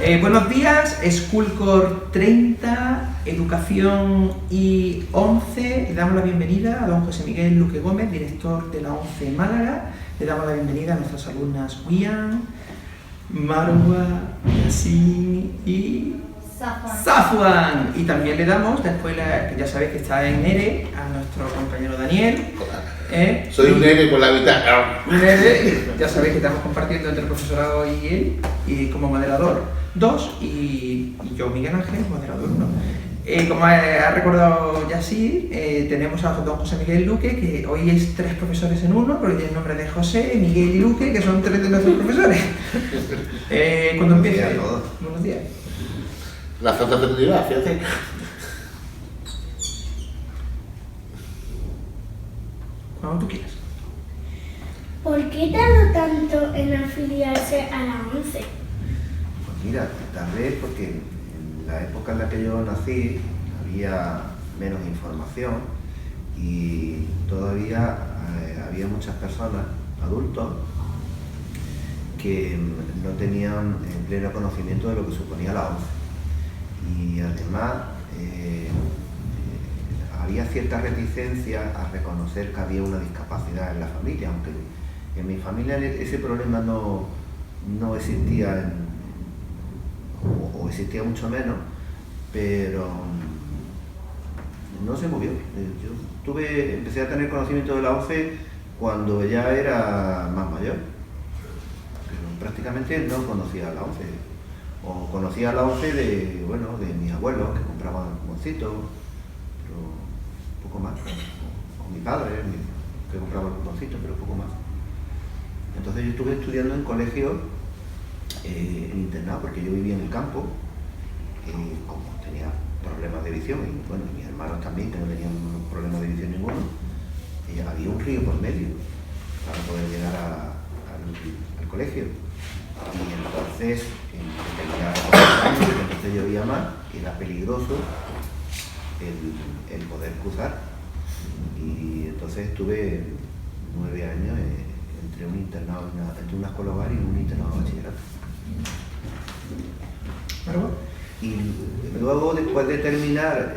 Buenos días, Schoolcore 30, Educación I11. Le damos la bienvenida a don José Miguel Luque Gómez, director de la 11 Málaga. Le damos la bienvenida a nuestras alumnas Wian, Marwa, Yasin y Safwan. Y también le damos, después, que ya sabéis que está en ERE, a nuestro compañero Daniel. Soy un ERE con la mitad. Un ERE, ya sabéis que estamos compartiendo entre el profesorado y él, y como moderador 2, y yo, Miguel Ángel, moderador 1. Como ha recordado Yasin, tenemos a don José Miguel Luque, que hoy es 3 profesores en uno, porque tiene el nombre de José, Miguel y Luque, que son 3 de nuestros profesores. Cuando empiece. Buenos días. La fraternidad, fíjate. Cuando tú quieras. ¿Por qué tardó tanto en afiliarse a la 11? Pues mira, tal vez porque en la época en la que yo nací había menos información y todavía había muchas personas, adultos, que no tenían pleno conocimiento de lo que suponía la 11. Y además había cierta reticencia a reconocer que había una discapacidad en la familia, aunque en mi familia ese problema no existía, o existía mucho menos, pero no se movió. Yo empecé a tener conocimiento de la 11 cuando ya era más mayor, pero prácticamente no conocía la 11. O conocía la 11 de mis abuelos que compraban cuponcitos, pero poco más. O mi padre que compraba cuponcitos, pero poco más. Entonces yo estuve estudiando en colegio, en internado, porque yo vivía en el campo, como tenía problemas de visión, y bueno, mis hermanos también, que no tenían problemas de visión ninguno, había un río por medio para poder llegar al colegio. Y entonces, entonces llovía más, era peligroso el poder cruzar. Y entonces estuve 9 años entre un internado, entre una escuela hogar y un internado de bachillerato. Y luego, después de terminar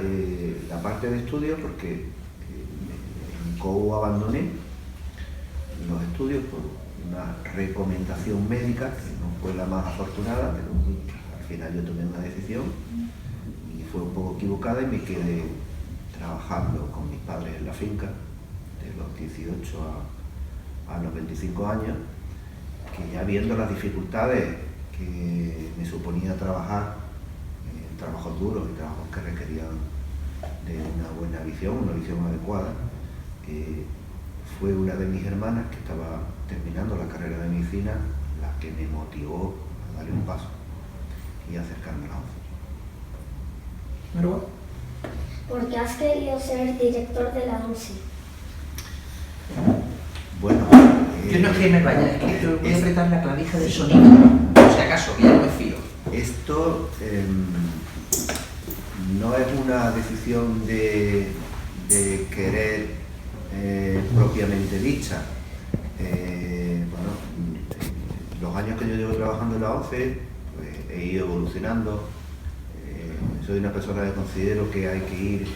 la parte de estudios, porque en COU abandoné los estudios por una recomendación médica, que no fue la más afortunada, pero al final yo tomé una decisión y fue un poco equivocada y me quedé trabajando con mis padres en la finca de los 18 a los 25 años, que ya viendo las dificultades que me suponía trabajar, trabajos duros y trabajos que requerían de una buena visión, una visión adecuada, fue una de mis hermanas que estaba terminando la carrera de medicina la que me motivó a darle un paso y a acercarme a la 11. ¿Marwa? ¿Por qué has querido ser director de la 11? Bueno, Yo no es que me vaya, es que voy a apretar la clavija del sonido, por si acaso, que ya no me fío. Esto no es una decisión de querer propiamente dicha. Los años que yo llevo trabajando en la 11, pues, he ido evolucionando. Soy una persona que considero que hay que ir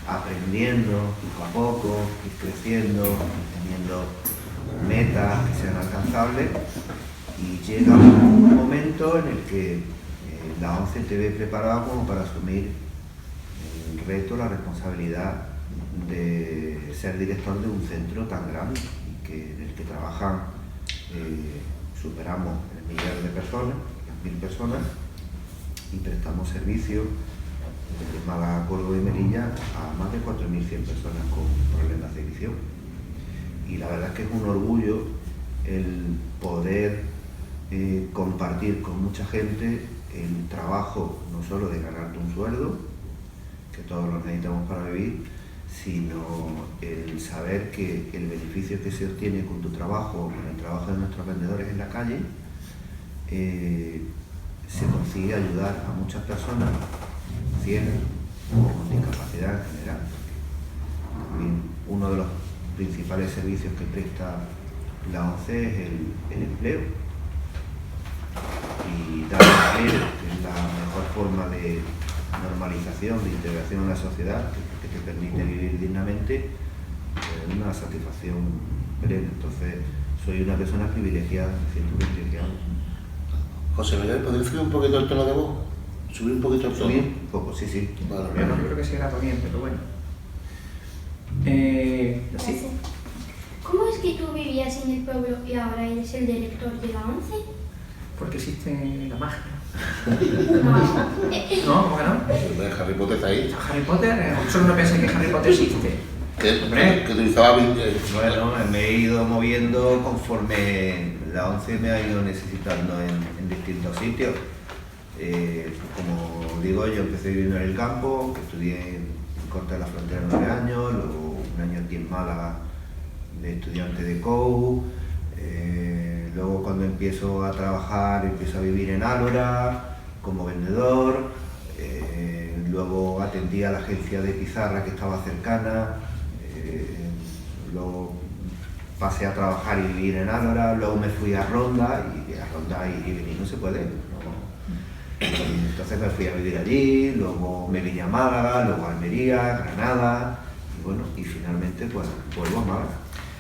aprendiendo poco a poco, ir creciendo, teniendo metas que sean alcanzables, y llega un momento en el que la 11 te ve preparado como para asumir el reto, la responsabilidad de ser director de un centro tan grande y en el que trabajan, superamos el millar de personas, las 1000 personas, y prestamos servicio desde Málaga, Córdoba y Melilla a más de 4100 personas con problemas de visión. Y la verdad es que es un orgullo el poder compartir con mucha gente el trabajo, no solo de ganarte un sueldo, que todos lo necesitamos para vivir, sino el saber que el beneficio que se obtiene con tu trabajo, con el trabajo de nuestros vendedores en la calle, se consigue ayudar a muchas personas ciegas o con discapacidad en general. También uno de los principales servicios que presta la 11 es el empleo. y dar a saber que es la mejor forma de normalización, de integración en la sociedad, que te permite vivir dignamente, es una satisfacción plena. Entonces, soy una persona privilegiada, me siento privilegiado. José Miguel, ¿podrías subir un poquito el tono de voz? ¿Subir un poquito el tono? ¿Subir? Un poco, sí, sí. Vale, Bueno, yo creo que se graba bien, pero bueno. Sí. ¿Cómo es que tú vivías en el pueblo y ahora eres el director de la ONCE? Porque existe la magia. No. ¿No? ¿Cómo que no? Harry Potter está ahí. Harry Potter, solo no pensé que Harry Potter existe. Que utilizaba... Bueno, me he ido moviendo conforme la ONCE me ha ido necesitando en distintos sitios. Como digo, yo empecé viviendo en el campo, estudié en Corte de la Frontera 9 años, luego un año aquí en Málaga de estudiante de COU. Luego cuando empiezo a trabajar, empiezo a vivir en Álora como vendedor. Luego atendí a la agencia de pizarra que estaba cercana. Luego pasé a trabajar y vivir en Álora. Luego me fui a Ronda y venir no se puede. Entonces me fui a vivir allí, luego me vine a Málaga, luego a Almería, Granada y bueno, y finalmente pues vuelvo a Málaga.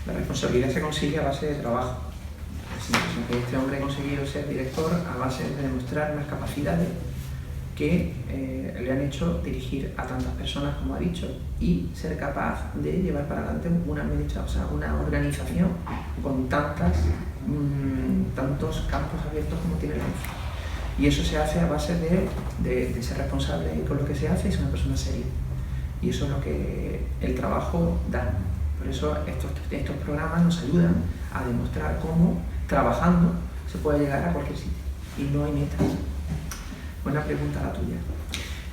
La responsabilidad se consigue a base de trabajo. Este hombre ha conseguido ser director a base de demostrar unas capacidades que le han hecho dirigir a tantas personas, como ha dicho, y ser capaz de llevar para adelante una organización con tantos campos abiertos como tiene la ONCE. Y eso se hace a base de ser responsable con lo que se hace y ser una persona seria. Y eso es lo que el trabajo da. Por eso estos programas nos ayudan a demostrar cómo trabajando se puede llegar a cualquier sitio. Y no hay metas. Buena pregunta la tuya.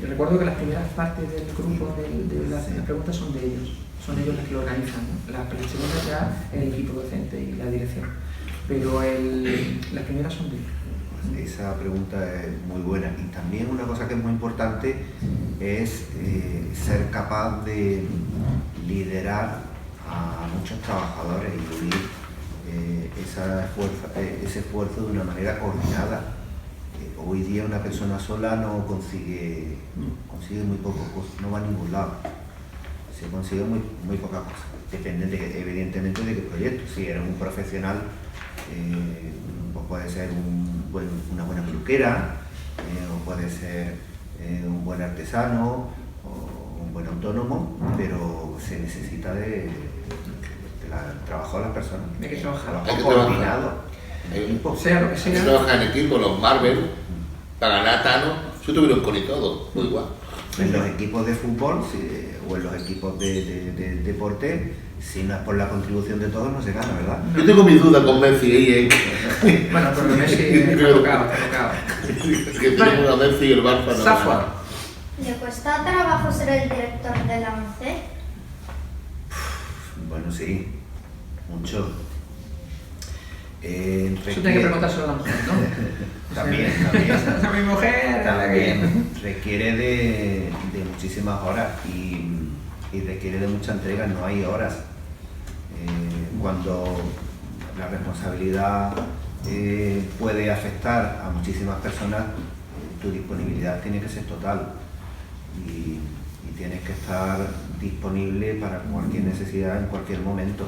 Yo recuerdo que las primeras partes del grupo de las preguntas son de ellos. Son ellos los que lo organizan, ¿no? Las segundas ya el equipo docente y la dirección. Pero las primeras son de ellos. Esa pregunta es muy buena y también una cosa que es muy importante es ser capaz de liderar a muchos trabajadores y unir ese esfuerzo de una manera coordinada. Hoy día una persona sola no consigue muy poco, no va a ningún lado, se consigue muy poca cosa. Depende evidentemente de qué proyecto. Si eres un profesional, pues puede ser una buena peluquera, o puede ser un buen artesano o un buen autónomo, pero se necesita del trabajo de las personas. Hay que trabajar. Hay que coordinado. Sea lo que Hay sea. que trabajar en equipo, los Marvel, para ganar Thanos, yo tuvieron con y todo, muy igual. En los equipos de fútbol o en los equipos de deporte, si no es por la contribución de todos, no se gana, ¿verdad? Yo tengo mis dudas con Messi ahí, Bueno, pero Messi está tocado. que tenemos a Messi y el Barça. Zafua. ¿Le cuesta trabajo ser el director de la ONCE? Bueno, sí, mucho. Eso tiene que preguntárselo a la mujer, ¿no? También. A mi mujer, a la que... También requiere de muchísimas horas y requiere de mucha entrega, no hay horas. Cuando la responsabilidad puede afectar a muchísimas personas, tu disponibilidad tiene que ser total y tienes que estar disponible para cualquier necesidad en cualquier momento.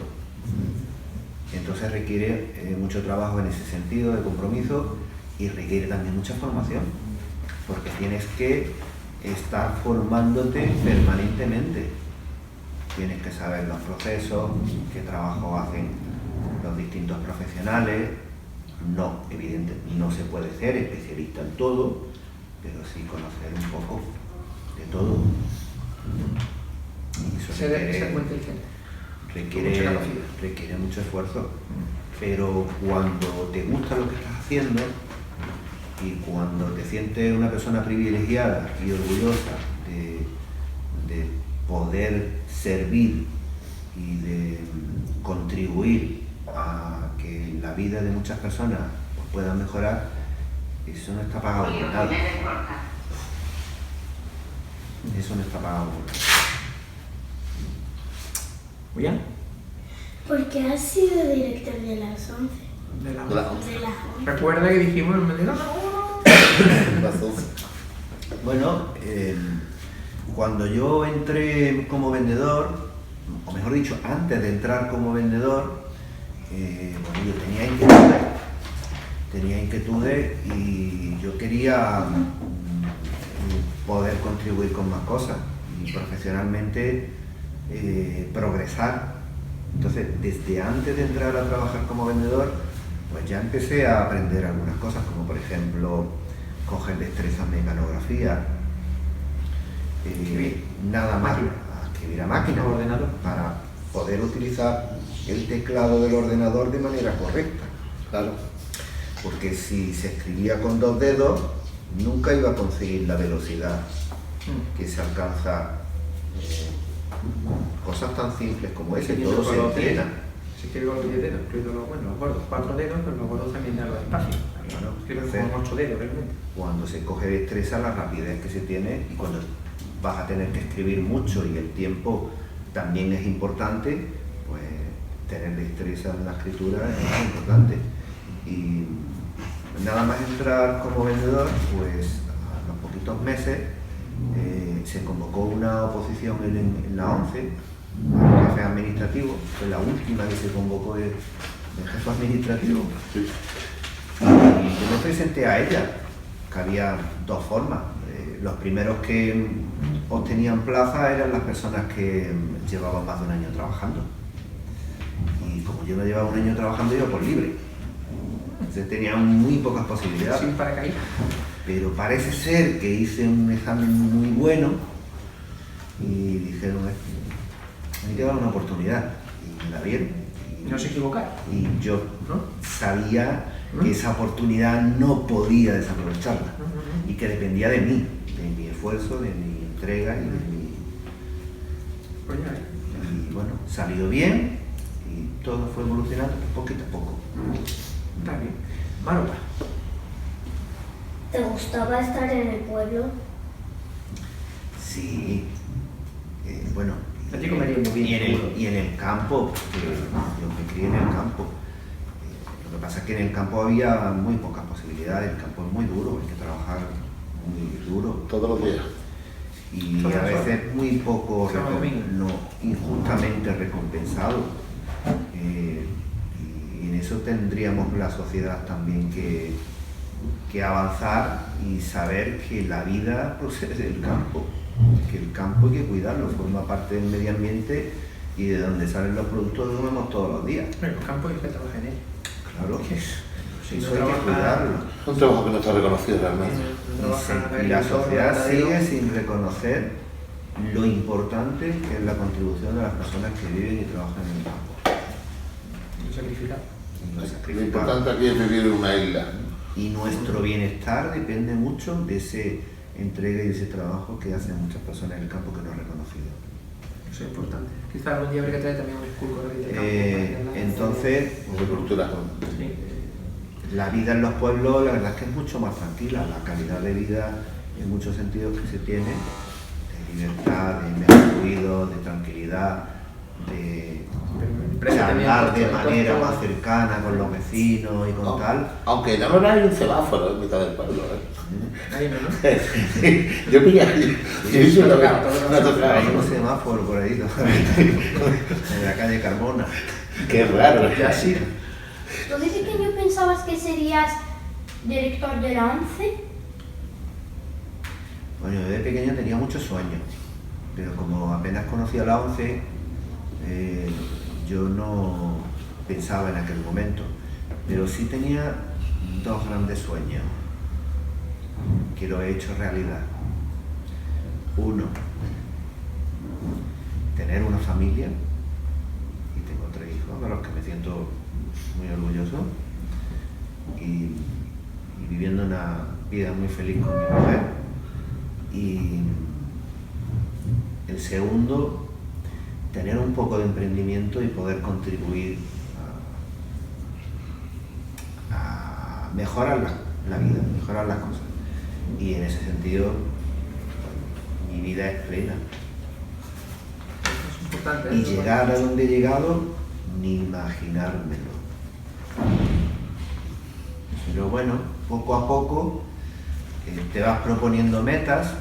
Entonces requiere mucho trabajo en ese sentido de compromiso y requiere también mucha formación, porque tienes que estar formándote permanentemente. Tienes que saber los procesos, qué trabajo hacen los distintos profesionales. No, evidentemente, no se puede ser especialista en todo, pero sí conocer un poco de todo. Y eso Se debe ser muy inteligente. requiere mucho esfuerzo, pero cuando te gusta lo que estás haciendo y cuando te sientes una persona privilegiada y orgullosa de poder servir y de contribuir a que la vida de muchas personas pueda mejorar, eso no está pagado por nada. Eso no está pagado por nada. ¿Muy bien? ¿Por qué has sido director de las 11? De la De la- De las 11. Recuerda que dijimos, me dijeron, no, pasó? Bueno, cuando yo entré como vendedor, o mejor dicho, antes de entrar como vendedor, bueno, yo tenía inquietudes y yo quería poder contribuir con más cosas y profesionalmente progresar. Entonces, desde antes de entrar a trabajar como vendedor, pues ya empecé a aprender algunas cosas, como por ejemplo, coger destreza en mecanografía, nada más a escribir a máquina, ordenador, para poder utilizar el teclado del ordenador de manera correcta. Claro. Porque si se escribía con 2 dedos, nunca iba a conseguir la velocidad que se alcanza. Cosas tan simples como ese, todo se entrena. Si escribe con los 10 dedos, incluido los gordos, 4 dedos, pero los gordos también dan los espacios. Claro, Escribe con 8 dedos realmente. Cuando se coge destreza, la rapidez que se tiene, y cuando vas a tener que escribir mucho y el tiempo también es importante, pues tener destreza en la escritura es importante. Y nada más entrar como vendedor, pues a los poquitos meses se convocó una oposición en la ONCE al jefe administrativo, fue la última que se convocó de jefe administrativo. Sí. Y yo me presenté a ella, que había 2 formas. Los primeros que obtenían plaza eran las personas que llevaban más de 1 año trabajando. Y como yo no llevaba 1 año trabajando, iba por libre. Entonces tenía muy pocas posibilidades. Sin paracaídas. Pero parece ser que hice un examen muy bueno y dijeron, hay que dar una oportunidad. Y me la dieron. No se equivocaron. Y yo ¿No? sabía que esa oportunidad no podía desaprovecharla y que dependía de mí, de mi esfuerzo, de mi entrega y de mi... Pues ya, Y bueno, salió bien y todo fue evolucionando poquito a poco. está bien. Marola. ¿Te gustaba estar en el pueblo? Sí, bueno, A ti comería muy bien, seguro. y en el campo, porque yo me crié en el campo. Lo que pasa es que en el campo había muy pocas posibilidades, el campo es muy duro, hay que trabajar muy duro. Todos los días. Y Todas a las horas. veces muy poco, Sábado, domingo. injustamente recompensado. Y en eso tendríamos la sociedad también que avanzar y saber que la vida procede del campo, que el campo hay que cuidarlo, forma parte del medio ambiente y de donde salen los productos que comemos todos los días. Pero los campos hay que trabajar en ellos. Claro, Si eso no hay que trabaja- cuidarlo. Es un trabajo que no está reconocido realmente. Y la sociedad sigue sin reconocer lo importante que es la contribución de las personas que viven y trabajan en el campo. Sacrificado. Y no Lo sacrificar. importante aquí es vivir en una isla. Y nuestro bienestar depende mucho de ese entrega y de ese trabajo que hacen muchas personas en el campo que no es reconocido. Eso es importante. Quizás algún día habría que traer también un escultor aquí del campo para hablar. Entonces, De cultura. Sí. la vida en los pueblos, la verdad es que es mucho más tranquila. La calidad de vida, en muchos sentidos que se tiene, de libertad, de menos ruido, de tranquilidad, de Pero también hablar de puesto- manera puesto- más cercana con los vecinos y con tal. Aunque no hay un semáforo en mitad del pueblo. Ahí no, ¿no? Yo pillé allí. Sí, Yo me ha lo tocado, veo. todo Me ha lo tocado. Hay un semáforo por ahí, en la calle Carmona. Qué raro. Ya sí. ¿Tú de pequeño pensabas que serías director de la ONCE? Bueno, yo de pequeño tenía muchos sueños, pero como apenas conocía la ONCE, yo no pensaba en aquel momento, pero sí tenía 2 grandes sueños que lo he hecho realidad. Uno, tener una familia, y tengo 3 hijos de los que me siento muy orgulloso, y viviendo una vida muy feliz con mi mujer. Y el segundo, tener un poco de emprendimiento y poder contribuir a mejorar la vida, mejorar las cosas. Y en ese sentido, mi vida es plena. Es importante. Y llegar a donde he llegado, ni imaginármelo. Pero bueno, poco a poco te vas proponiendo metas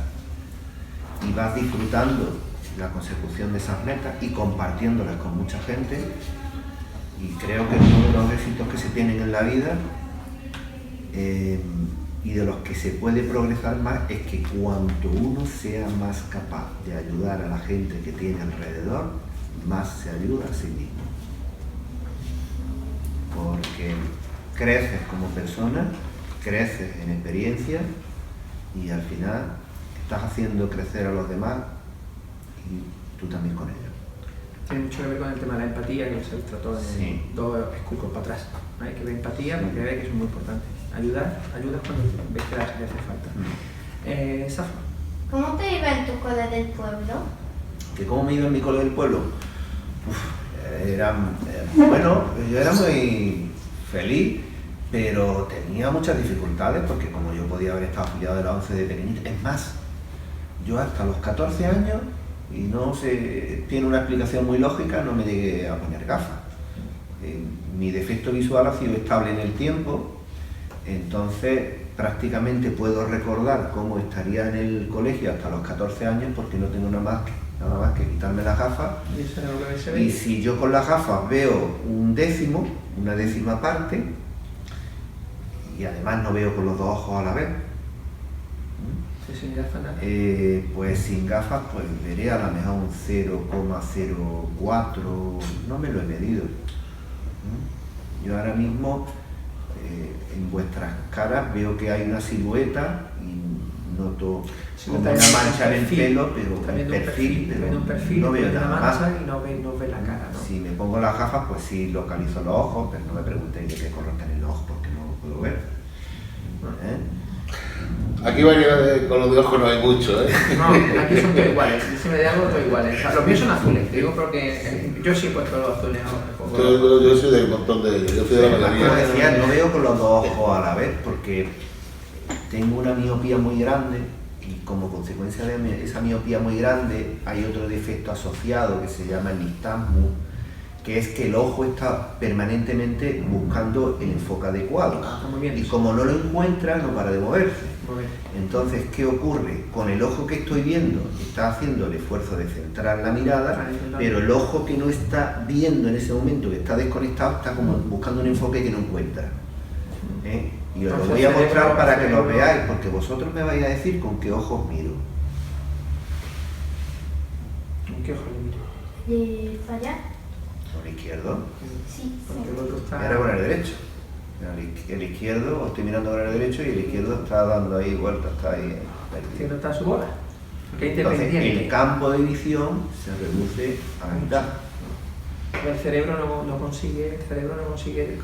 y vas disfrutando la consecución de esas metas y compartiéndolas con mucha gente. Y creo que uno de los éxitos que se tienen en la vida y de los que se puede progresar más es que cuanto uno sea más capaz de ayudar a la gente que tiene alrededor, más se ayuda a sí mismo. Porque creces como persona, creces en experiencia y al final estás haciendo crecer a los demás y tú también con ellos. Tiene mucho que ver con el tema de la empatía, que se trató en dos escucos para atrás. Hay que ver empatía porque ve que eso es muy importante. Ayudas cuando ves que le hace falta. Safa. ¿Cómo te iba en tu cole del pueblo? ¿Que cómo me iba en mi cole del pueblo? Bueno, yo era muy feliz, pero tenía muchas dificultades porque como yo podía haber estado afiliado de la 11 de pequeñito, es más, yo hasta los 14 años, y no sé, tiene una explicación muy lógica, no me llegué a poner gafas. Mi defecto visual ha sido estable en el tiempo, entonces prácticamente puedo recordar cómo estaría en el colegio hasta los 14 años porque no tengo nada más que quitarme las gafas. Y si yo con las gafas veo un décimo, una décima parte, y además no veo con los dos ojos a la vez, pues sin gafas pues veré a lo mejor un 0,04, no me lo he medido. Yo ahora mismo en vuestras caras veo que hay una silueta y noto como una mancha en el pelo, pero un perfil, no veo nada más. Y no ve la cara, ¿no? Si me pongo las gafas pues sí localizo los ojos, pero no me preguntéis de qué color tienen los ojos porque no lo puedo ver. Aquí variedad con los de ojos no hay mucho, ¿eh? No, aquí son todos iguales, si me da algo todos iguales. O sea, los míos son azules, te digo porque yo sí he puesto los azules ahora. Yo soy del montón de ellos, yo soy de la mayoría. Como decía, no veo con los dos ojos a la vez porque tengo una miopía muy grande y como consecuencia de esa miopía muy grande hay otro defecto asociado que se llama el nistagmo, que es que el ojo está permanentemente buscando el enfoque adecuado. Y como no lo encuentra, no para de moverse. Entonces, ¿qué ocurre? Con el ojo que estoy viendo, está haciendo el esfuerzo de centrar la mirada, pero el ojo que no está viendo en ese momento, que está desconectado, está como buscando un enfoque que no encuentra. Y os lo voy a mostrar para que lo veáis, porque vosotros me vais a decir con qué ojos miro. ¿Con qué ojos le miro? ¿Fallar? ¿Con el izquierdo? Sí. Porque el otro está... Y ahora con el derecho. El izquierdo, estoy mirando con el derecho y el izquierdo está dando ahí vueltas, está ahí. Que no está a su bola. Entonces, el campo de visión se reduce a la mitad. El cerebro no consigue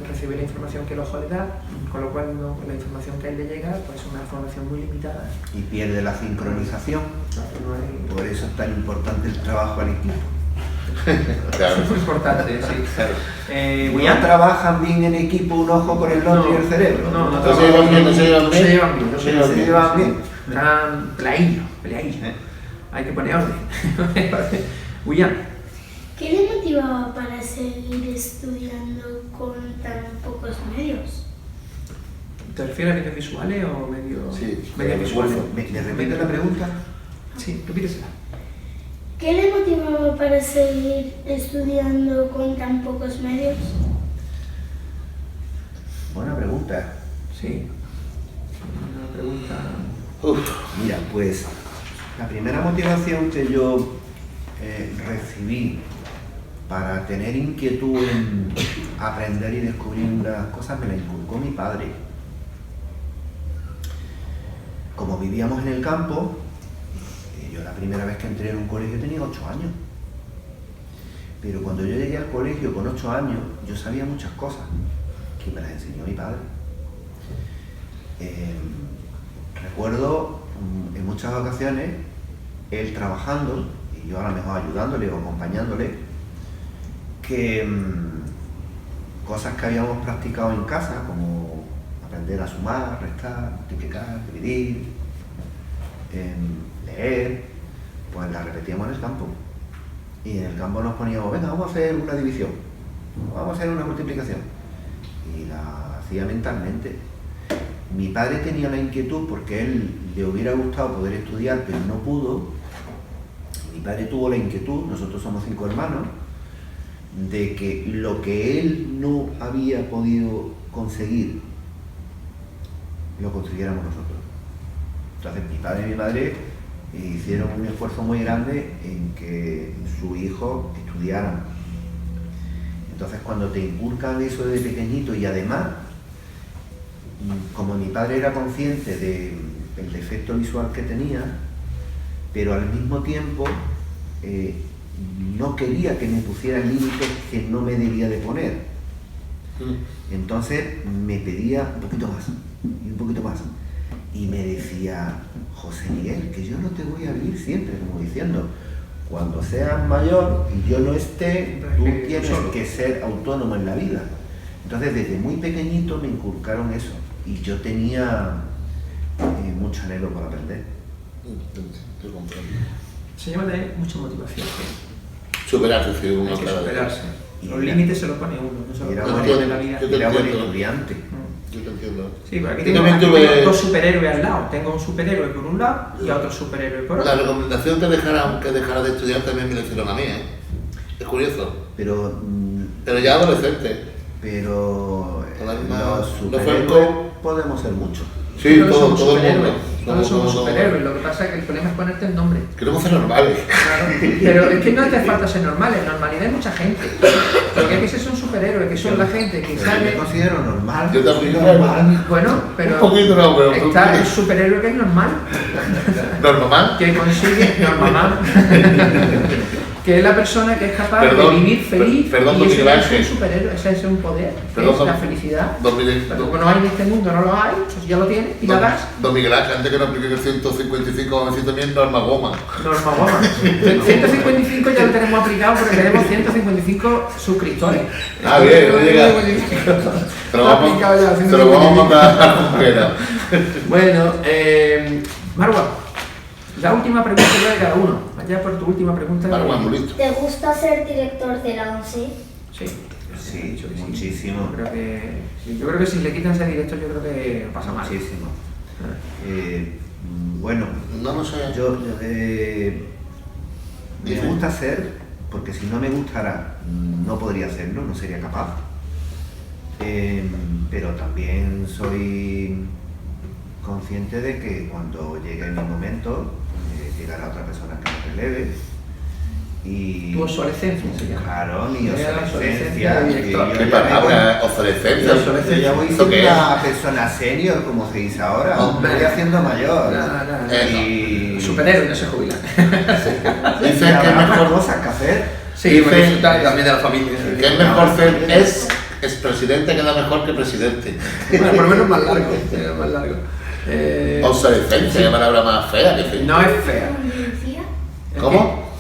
recibir la información que el ojo le da, con lo cual la información que a él le llega pues es una información muy limitada. Y pierde la sincronización. Por eso es tan importante el trabajo al equipo. Claro. Es muy importante, sí. ¿No trabajan bien en equipo un ojo con el otro y el cerebro? No se llevan bien. Están peleadillos. Hay que poner orden. William. ¿Qué le motivaba para seguir estudiando con tan pocos medios? ¿Te refieres a medios visuales o medios Sí, visuales? ¿Me repite la pregunta? Sí, repítesela. ¿Qué le motivaba para seguir estudiando con tan pocos medios? Buena pregunta. Sí. Una pregunta... Mira, pues la primera motivación que yo recibí para tener inquietud en aprender y descubrir unas cosas me la inculcó mi padre. Como vivíamos en el campo, yo la primera vez que entré en un colegio tenía 8 años. Pero cuando yo llegué al colegio con 8 años, yo sabía muchas cosas que me las enseñó mi padre. Recuerdo en muchas ocasiones él trabajando y yo a lo mejor ayudándole o acompañándole, que cosas que habíamos practicado en casa, como aprender a sumar, restar, multiplicar, dividir, leer, pues las repetíamos en el campo. Y en el campo nos poníamos, venga, vamos a hacer una división, vamos a hacer una multiplicación. Y la hacía mentalmente. Mi padre tenía la inquietud, porque él le hubiera gustado poder estudiar, pero no pudo. Mi padre tuvo la inquietud, nosotros somos 5 hermanos, de que lo que él no había podido conseguir, lo consiguiéramos nosotros. Entonces mi padre y mi madre hicieron un esfuerzo muy grande en que su hijo estudiara. Entonces cuando te inculcan eso desde pequeñito, y además, como mi padre era consciente del defecto visual que tenía, pero al mismo tiempo no quería que me pusiera límites que no me debía de poner. Entonces me pedía un poquito más, y un poquito más. Y me decía, José Miguel, que yo no te voy a vivir siempre, como diciendo, cuando seas mayor y yo no esté, tú tienes que ser autónomo en la vida. Entonces desde muy pequeñito me inculcaron eso, y yo tenía mucho anhelo por aprender. Te comprendo. Se llama de mucha motivación. Superarse, sí, Hay uno que claro. superarse. Y Los era- límites se los pone uno, no se los era pone bueno, en la vida. yo te Era buen entiendo. estudiante. Yo te entiendo. Sí, pero aquí Yo tengo, también aquí tuve- tengo 2 superhéroes al lado. Tengo un superhéroe por un lado y a otro superhéroe por La otro. recomendación que dejara de estudiar también me la hicieron a mí, ¿eh? Es curioso. Pero Pero ya adolescente. Los No fue superhéroes el podemos ser muchos. Sí, Todos todo, somos todo el superhéroes. mundo. Todos somos superhéroes. Lo que pasa es que el problema es ponerte el nombre. Queremos ser normales. Claro. Pero es que no hace falta ser normal. En normalidad hay mucha gente. Lo que hay que ser son superhéroes, que son la gente que Pero sale. yo me considero normal. Yo también. normal. Bueno, pero Un poquito no, pero un está el poquito. superhéroe que es normal. ¿Normal? Que consigue, normal, que es la persona que es capaz Perdón, de vivir feliz, perdón, y don eso Miguel es un Ángel. superhéroe, ese es un poder, Perdón, es la don- felicidad. Don Miguel, Pero como no hay en este mundo, no lo hay, pues ya lo tienes y la das. Don Miguel Ángel, antes que nos explique que el 155 vamos a decir también Norma Goma. Norma Goma. 155 ya lo tenemos aplicado porque tenemos 155 suscriptores. Ah, bien, no llega. Pero Está aplicado ya, se lo vamos a mandar a Junquera. Bueno, Marwa, la última pregunta ya de cada uno. Allá por tu última pregunta. Marwa, muy listo. ¿Te gusta ser director de la ONCE? Sí. Sí, Yo creo que sí. muchísimo. Yo creo que si le quitan ese director, yo creo que pasa mal. Muchísimo. Ah. Bueno, No, no sé. me gusta hacer, porque si no me gustara no podría hacerlo, no sería capaz. Pero también soy consciente de que cuando llegue mi momento llegará otra persona que me releve. Y Tu obsolescencia se llama. claro, mi Era la obsolescencia. obsolescencia de que director. yo ¿Qué ya me palabra? voy- Obsolescencia. yo ya voy ¿Eso siendo qué es? una persona senior, como se dice ahora. Hombre. Me voy haciendo mayor. El superhéroe no se jubila. Dicen Y que es habrá más mejor, cosas que hacer. Sí, porque eso está también de la familia. que es mejor ser expresidente queda mejor que presidente. Bueno, por lo menos más largo. Más largo. Obsolescencia, qué palabra más fea que se. No es fea. ¿Reducida? ¿Cómo?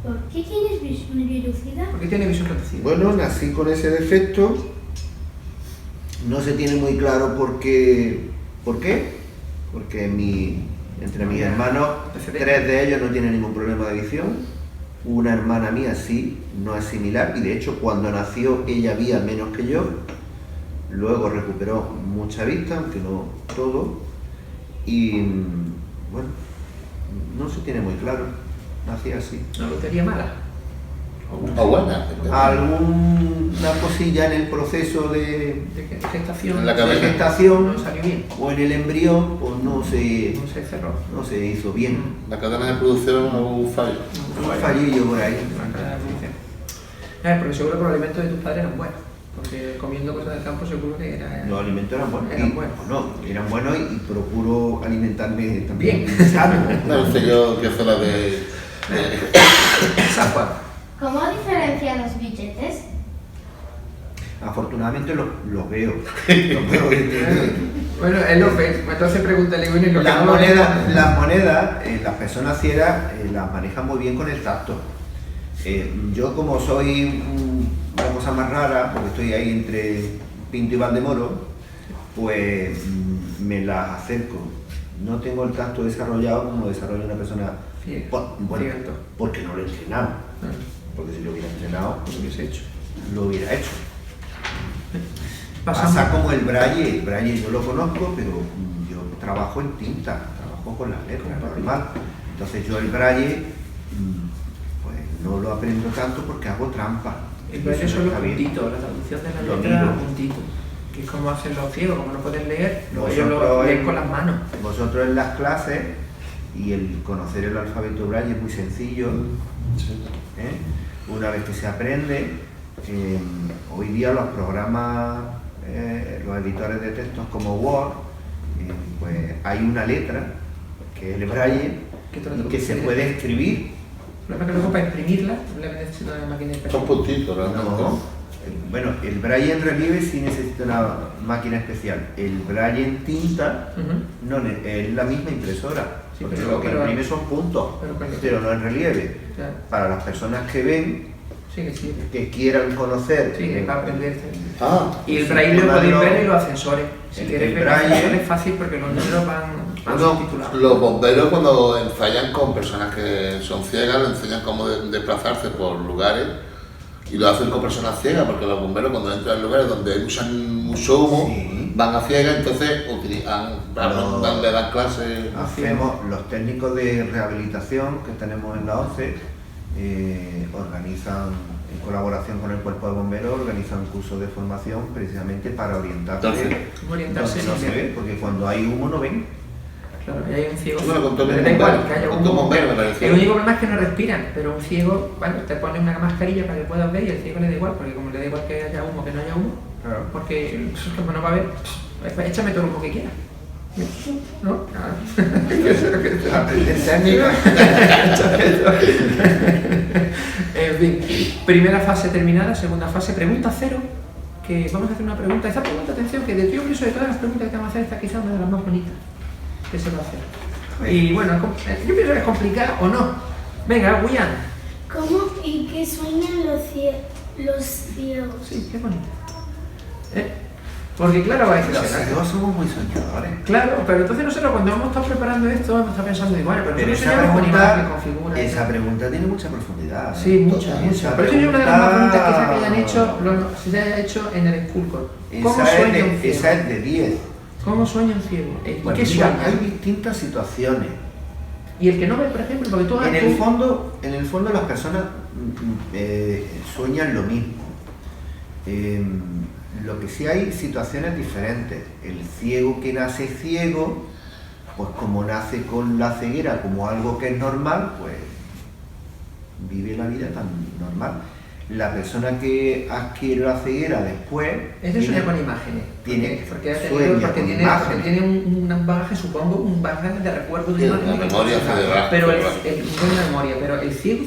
¿Por qué tienes visión reducida? ¿Por qué tiene visión reducida? Bueno, nací con ese defecto. No se tiene muy claro por qué. Porque entre mis hermanos, 3 de ellos no tienen ningún problema de visión. Una hermana mía sí, no es similar, y de hecho cuando nació ella veía menos que yo. Luego recuperó mucha vista, aunque no todo. Y bueno, no se tiene muy claro. Nací así. Una lotería mala. O buena. Alguna cosilla en el proceso de De gestación. En la cabeza. gestación No salió bien. o en el embrión, pues No se cerró. no se hizo bien. La cadena de producción hubo un fallo. Un fallillo por ahí. Porque seguro que los alimentos de tus padres eran buenos. Porque comiendo cosas del campo seguro que era. Los alimentos eran buenos. Eran buenos. Eran buenos y procuro alimentarme también Bien. sano. No sé yo qué fue la de. Zapa. ¿Cómo diferencian los billetes? Afortunadamente los veo. Los veo. Bueno, él lo ve. Entonces pregúntale, bueno, y lo que Las no lo ve. monedas, las personas ciegas las manejan muy bien con el tacto. Yo como soy una cosa más rara, porque estoy ahí entre Pinto y Valdemoro, pues me las acerco. No tengo el tacto desarrollado como desarrolla una persona, Ciega. bueno, Cierto. porque no lo he entrenado. Porque si lo hubiera entrenado, Lo hubiese hecho. lo hubiera hecho. Pasa como el braille yo lo conozco, pero yo trabajo en tinta, trabajo con las letras, normal. Entonces yo el braille, pues no lo aprendo tanto porque hago trampa. El braille son los puntitos, la traducción de la letra a puntitos. Que es como hacen los ciegos, como no pueden leer, ellos lo leen con las manos. Vosotros en las clases, y el conocer el alfabeto braille es muy sencillo, una vez que se aprende, hoy día los programas, los editores de textos como Word, pues hay una letra, que es el braille, y que se puede escribir. El problema es que luego para imprimirla no le necesita una máquina especial. Son puntitos, realmente. No. Bueno, el braille en relieve sí necesita una máquina especial. El braille en tinta no es la misma impresora, Sí, porque pero- lo que pero- imprime son puntos, pero no en relieve. Claro. Para las personas que ven, Sí, que sí. que quieran conocer, Sí, que para aprender. Y el Sí, braille lo tema de podéis los- ver en los ascensores. Si el queréis ver braille- los ascensores es fácil porque los números van Bueno, subtitulados. los bomberos cuando ensayan con personas que son ciegas, les enseñan cómo desplazarse por lugares y lo hacen con personas ciegas porque los bomberos cuando entran en lugares donde usan mucho humo Sí. van a ciegas, entonces le dan clases. hacemos los técnicos de rehabilitación que tenemos en la OCE, organizan, en colaboración con el cuerpo de bomberos, organizan cursos de formación precisamente para orientarse. Entonces, ¿Cómo orientarse? No se ve, porque cuando hay humo no ven. Claro, y hay un ciego. Bueno, con todo pero el da igual bombero, que haya con un todo bombero me parece. El único problema es que no respiran, pero un ciego, bueno, te pones una mascarilla para que puedas ver y el ciego le da igual, porque como le da igual que haya humo que no haya humo, Claro. porque como no va a ver, pues échame todo el humo que quieras. ¿No? Claro. Aprender técnica. En fin, primera fase terminada, segunda fase, pregunta cero, que vamos a hacer una pregunta. Esta pregunta, atención, que yo pienso de todas las preguntas que te vamos a hacer, esta quizá una de las más bonitas que se va a hacer. Y bueno, yo pienso que es complicada o no. Venga, William. ¿Cómo y qué sueñan los ciegos? Sí, qué bonito. Porque claro, va a decir, Los ciegos somos muy soñadores. claro, pero entonces nosotros cuando hemos estado preparando esto, hemos estado pensando, y bueno, pero Pero nosotros esa soñamos con imágenes, con pregunta, figuras. esa pregunta tiene mucha profundidad. Sí, mucha, mucha. Esa Por eso yo una de las más pregunta- preguntas quizás que hayan hecho, se haya hecho en el Schoolcorp. ¿Cómo Esa sueña es un ciego? esa es de 10. ¿Cómo sueña un ciego? ¿Y Pues qué mira, sueña? hay distintas situaciones. Y el que no ve, por ejemplo, porque tú En el fondo las personas sueñan lo mismo. Lo que sí hay situaciones diferentes. El ciego que nace ciego, pues como nace con la ceguera como algo que es normal, pues vive la vida tan normal. La persona que adquiere la ceguera después... Ese sueña con imágenes. Porque sueña con tiene un bagaje, supongo, un bagaje de recuerdos de Sí, imágenes. la memoria cerebral. Pero buena memoria, pero el ciego,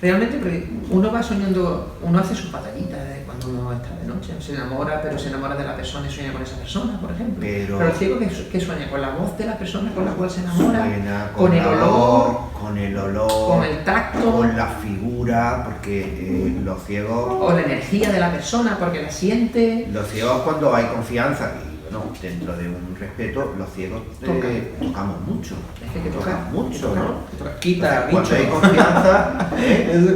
realmente, porque uno va soñando, uno hace sus batallitas cuando uno está de noche, se enamora, pero se enamora de la persona y sueña con esa persona, por ejemplo. Pero el ciego, ¿qué sueña? ¿Con la voz de la persona con la cual se enamora? suena ¿Con el la olor? voz, con el olor, ¿Con el tacto? con la figura, porque los ciegos... ¿O la energía de la persona porque la siente? Los ciegos cuando hay confianza, y bueno, dentro de un respeto, los ciegos tocamos mucho. Es que hay que tocamos tocar, mucho, ¿no? Quita, Cuando hay confianza,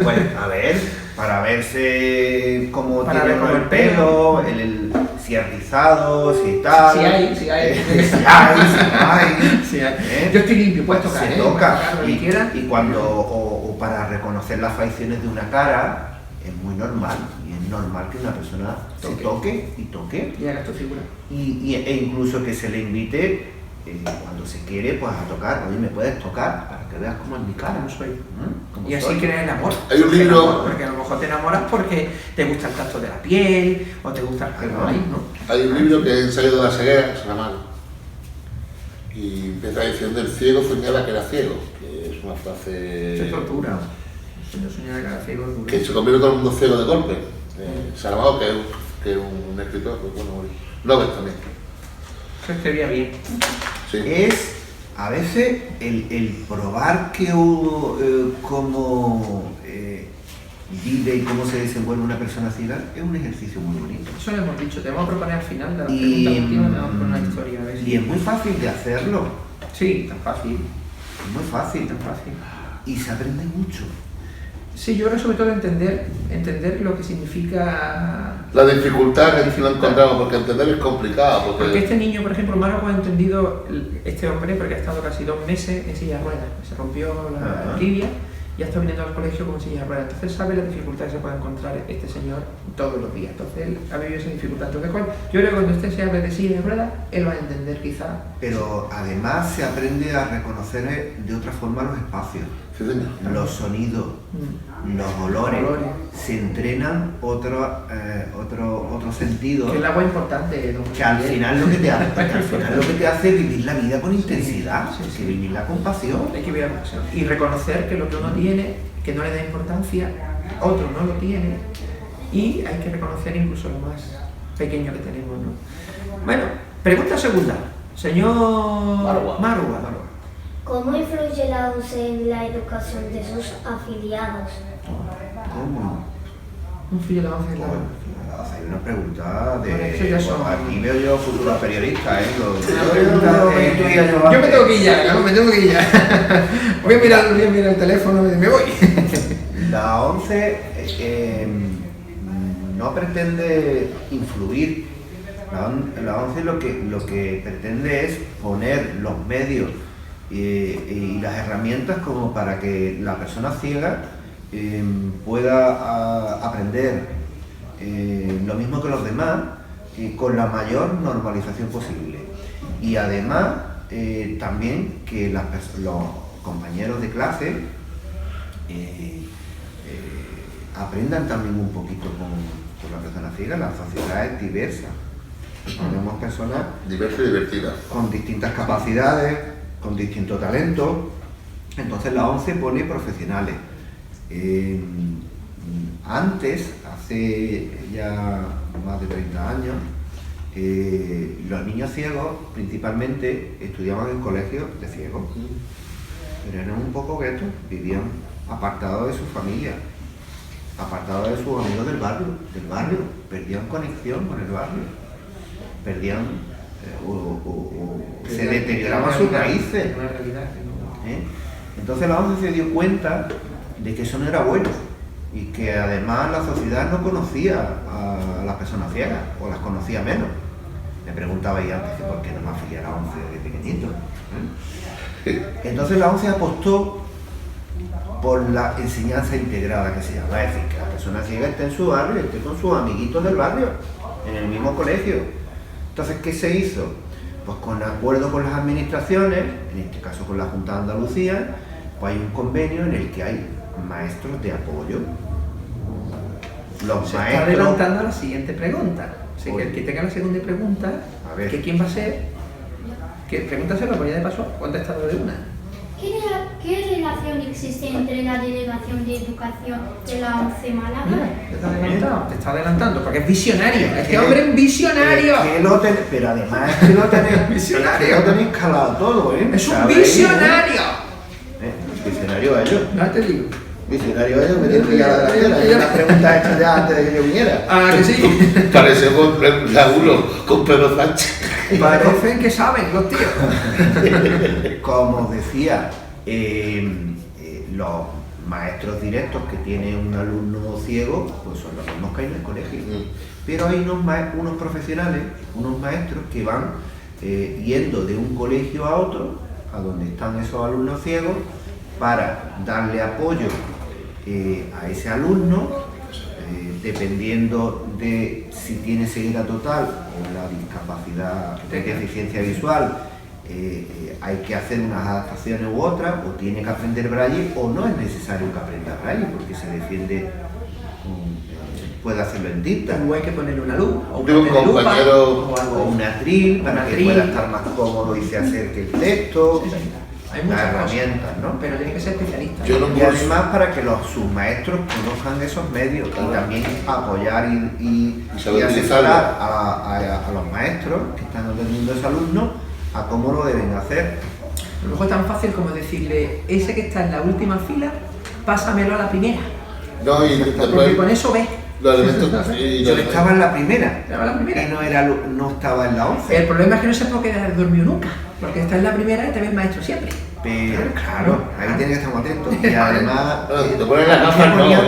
pues a ver, para verse cómo Para tiene ver cómo el el pelo, si es rizado, si tal. Si hay. si hay. Sí, yo estoy limpio, puedes tocar, Se ¿eh? toca. Puedes tocar lo que quieras. Y cuando, o para reconocer las facciones de una cara, es muy normal. Y es normal que una persona se toque y toque. Y hagas tu figura. E incluso que se le invite, cuando se quiere, pues a tocar. Oye, ¿me puedes tocar? Para que veas cómo es mi cara. ¿Cómo soy? ¿Cómo Y así soy? creas el amor. Hay un libro- Porque a lo mejor te enamoras porque te gusta el tacto de la piel o te gusta el pelo ahí, ¿no? Hay un libro que es Ensayo de la ceguera, que se llama, y empieza diciendo el ciego soñaba que era ciego, que es una frase Es tortura. Yo soñaba que era ciego, es duro. que se convierte todo el mundo ciego de golpe. Saramago, que es un escritor, pues bueno, Nobel también. Se escribía bien. Sí. Es a veces el probar que cómo vive y cómo se desenvuelve una persona ciega es un ejercicio muy bonito. Eso lo hemos dicho, te vamos a proponer al final de la Y, pregunta última, te vamos a poner una historia. A ver si- y es muy fácil de hacerlo, Sí, tan fácil, es muy fácil tan fácil. y se aprende mucho. Sí, yo creo sobre todo entender lo que significa La dificultad que lo encontramos, porque entender es complicado. Porque este niño, por ejemplo, Málaga ha entendido, este hombre, porque ha estado casi 2 meses en silla de ruedas, se rompió la tibia y ha estado viniendo al colegio con silla de ruedas. Entonces sabe la dificultad que se puede encontrar este señor todos los días. Entonces él ha vivido esa dificultad. Entonces yo creo que cuando usted se hable de silla de ruedas, él va a entender quizá. Pero además se aprende a reconocer de otra forma los espacios, los sonidos, los olores. Se entrenan otros sentidos. Que el agua es importante, don Que al final lo que te hace, porque al final lo que te hace es vivir la vida con intensidad, sí. que vivirla con pasión. Hay que vivir la pasión. Y reconocer que lo que uno tiene, que no le da importancia, otro no lo tiene, y hay que reconocer incluso lo más pequeño que tenemos, ¿no? Bueno, pregunta segunda. Señor Marwa. ¿Cómo influye la ONCE en la educación de sus afiliados? ¿Cómo? Un filho de la ONCE en la... Hay una pregunta de... Bueno, eso ya son- Aquí veo yo futuro periodista, ¿eh? Yo me tengo que ir ya, ¿no? Me tengo que ir ya. Voy a mirar el teléfono y me voy. La ONCE no pretende influir. La ONCE lo que pretende es poner los medios y las herramientas como para que la persona ciega pueda aprender lo mismo que los demás con la mayor normalización posible. Y además también que los compañeros de clase aprendan también un poquito con la persona ciega. La sociedad es diversa. Tenemos personas Diversa y divertida. con distintas capacidades, con distintos talentos. Entonces la ONCE pone profesionales. Antes, hace ya más de 30 años, los niños ciegos principalmente estudiaban en colegios de ciegos, pero eran un poco guetos, vivían apartados de su familia, apartados de sus amigos del barrio, perdían conexión con el barrio, perdían se deterioraban sus raíces. Una realidad que no... Entonces la ONCE se dio cuenta de que eso no era bueno y que además la sociedad no conocía a las personas ciegas o las conocía menos. Me preguntaba ahí antes que por qué no me afilié a la ONCE de pequeñito. Entonces la ONCE apostó por la enseñanza integrada que se llama, es decir, que la persona ciega esté en su barrio, esté con sus amiguitos del barrio, en el mismo colegio. Entonces, ¿qué se hizo? Pues con acuerdo con las administraciones, en este caso con la Junta de Andalucía, pues hay un convenio en el que hay maestros de apoyo. Los Se está maestros... adelantando a la siguiente pregunta. Así que el que tenga la segunda pregunta, A ver. que quién va a ser, que pregúntaselo, pues ya de paso contestado de una. ¿Qué relación existe entre la Delegación de Educación de la ONCE Málaga? Mira, te está adelantando, porque es visionario. Este hombre es visionario. Pero además es que lo tenéis, Visionario. es que lo tenéis calado todo, ¿eh? Es un ¿Sabéis, visionario. Visionario ellos. Ya te digo. Visionario ellos, me tienen que ir a la delantera. Hay unas preguntas hechas ya antes de que yo viniera. Ah, que sí. Parecemos Raúl con Pedro Sánchez. Parecen que saben los tíos. Como os decía, los maestros directos que tiene un alumno ciego, pues son los mismos que hay en el colegio. Pero hay unos profesionales, unos maestros que van yendo de un colegio a otro, a donde están esos alumnos ciegos, para darle apoyo a ese alumno, dependiendo de si tiene ceguera total o la discapacidad de deficiencia visual. Hay que hacer unas adaptaciones u otras, o tiene que aprender braille, o no es necesario que aprenda braille, porque se defiende, puede hacerlo en tinta. O hay que ponerle una luz, o De un papel de lupa, compañero, o algo. O un atril, para Un que atril. pueda estar más cómodo y se acerque el texto. Sí, sí. Hay Las muchas herramientas, cosas, ¿no? pero tiene que ser especialista. Yo no Y además para que sus maestros conozcan esos medios y también apoyar y saber asesorar a los maestros que están atendiendo a ese alumno a cómo lo deben hacer. A lo mejor es tan fácil como decirle, ese que está en la última fila, pásamelo a la primera. no, y Porque después con eso ves. los elementos. Y Yo los- estaba en la primera Estaba en la primera. y no estaba en la 11. El problema es que no se puede quedar dormido nunca, porque está en la primera y te ves maestro siempre. Pero claro, ahí tiene que estar muy atento. Y además Te ponen las gafas, me no.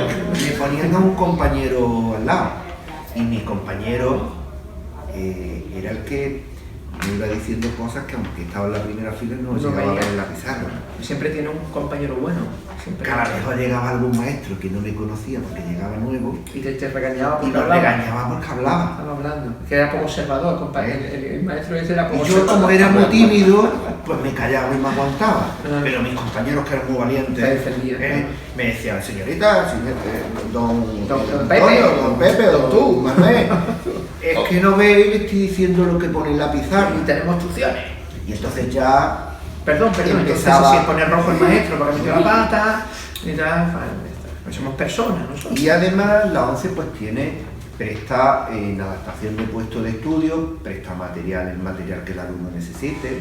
ponían a un compañero al lado. y mi compañero era el que me iba diciendo cosas que aunque estaba en la primera fila no llegaba a ver en la pizarra. Siempre tiene un compañero bueno. Cada vez llegaba algún maestro que no me conocía porque llegaba nuevo y te regañaba y porque nos hablaba. regañaba porque hablaba. Estaba hablando. Que era poco observador, compañero. El maestro ese era poco Y yo, observador. como era muy tímido, pues me callaba y me aguantaba. Pero mis compañeros, que eran muy valientes, me decían, señorita, don Pepe, Antonio, don Pepe, don tú, Manuel, es que no ve y le estoy diciendo lo que pone en la pizarra. Y tenemos instrucciones. Y entonces ya... Perdón, empezaba... entonces si pone rojo el maestro porque metió la pata y tal, pues somos personas, ¿no? Y además la ONCE pues presta en adaptación de puesto de estudio, presta el material que el alumno necesite,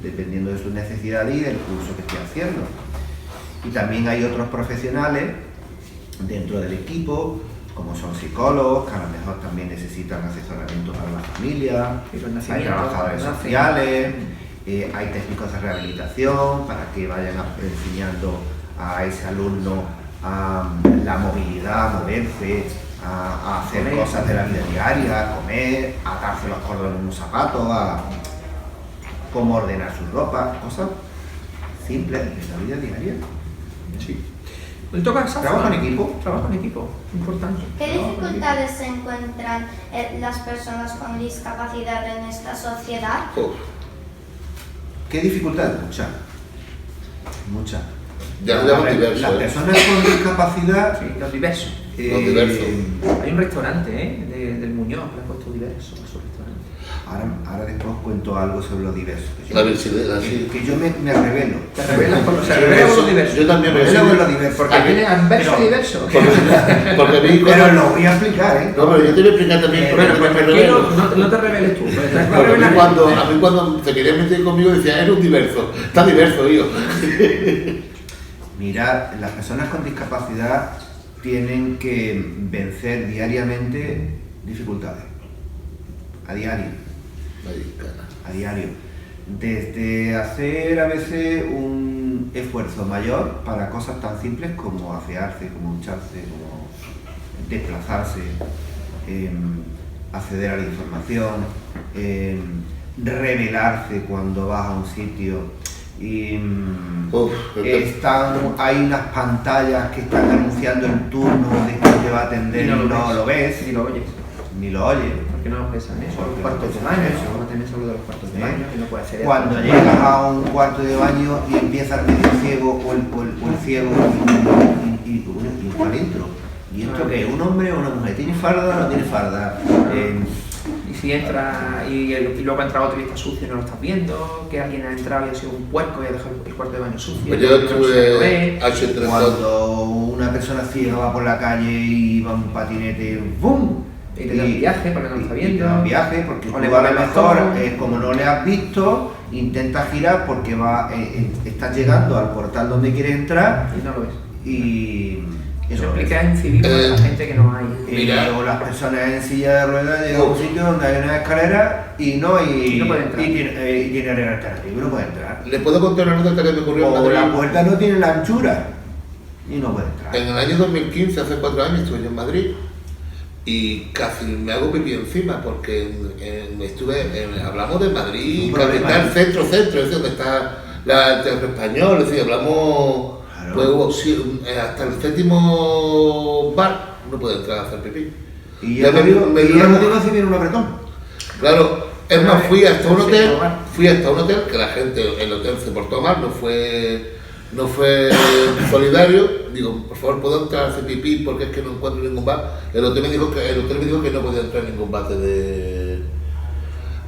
dependiendo de sus necesidades y del curso que esté haciendo. Y también hay otros profesionales dentro del equipo, como son psicólogos, que a lo mejor también necesitan asesoramiento para la familia, hay trabajadores sociales, hay técnicos de rehabilitación para que vayan enseñando a ese alumno la movilidad, a moverse, a hacer cosas de la vida diaria, a comer, a atarse los cordones en un zapato, a cómo ordenar su ropa, cosas simples de la vida diaria. Sí. Trabajo en equipo. Trabajo en equipo, importante. ¿Qué dificultades se encuentran las personas con discapacidad en esta sociedad? ¿Qué dificultades? Muchas. Ya lo llamo diverso. Las personas con discapacidad... Sí, los diversos. Los diversos. Hay un restaurante del Muñoz que le ha puesto diverso a su restaurante. Ahora después cuento algo sobre los diversos. La diversidad, sí. Que yo me revelo. Te revelas con los diversos. Yo también me revelo con los diversos. Porque tiene anverso y diverso. Porque mi hijo... Pero lo voy a explicar, ¿eh? No, pero yo te voy a explicar también. Bueno, pues tranquilo, no te reveles tú. A mí cuando se querían meter conmigo decía, eres un diverso. Está diverso, hijo. Mirad, las personas con discapacidad tienen que vencer diariamente dificultades. A diario. Desde hacer a veces un esfuerzo mayor para cosas tan simples como afearse, como ducharse, como desplazarse, acceder a la información, revelarse cuando vas a un sitio. Y hay unas pantallas que están anunciando el turno de quién te va a atender y no lo ves, ni lo oyes. Porque no pesan eso, los cuartos de baño, eso también se habla de los cuartos de baño, que no puede hacer eso. Cuando llegas a un cuarto de baño y empieza el medio ciego o el ciego y para adentro. ¿Y esto qué? ¿Un hombre o una mujer? ¿Tiene farda o no tiene farda? Y si entra y luego ha entrado otro y está sucio y no lo estás viendo, que alguien ha entrado y ha sido un puerco y ha dejado el cuarto de baño sucio. Pues yo estuve cuando una persona ciega va por la calle y va un patinete, ¡bum! Y te da un viaje porque no lo está viendo. Y te da un viaje porque tú a lo mejor, como no le has visto, intentas girar porque estás llegando al portal donde quieres entrar y no lo ves. Y eso implica incidir con la gente que no hay. O las personas en silla de ruedas llegan a un sitio donde hay una escalera y no puede entrar. Y tiene arena alternativa y no puede entrar. ¿Le puedo contar una anécdota que me ocurrió en O Madrid? la puerta no tiene la anchura y no puede entrar. En el año 2015, hace 4 años, estuve yo en Madrid y casi me hago pipí encima porque hablamos de Madrid, capital, centro, es decir, donde está el Teatro Español, es decir, hablamos, pues, hasta el 7º bar no puede entrar a hacer pipí. Y ya me digo si viene un apretón. Claro, es más, fui hasta un hotel, que la gente, el hotel se portó mal, no fue solidario. Digo, por favor, ¿puedo entrar a hacer pipí porque es que no encuentro ningún bar? El hotel me dijo que no podía entrar en ningún bate de...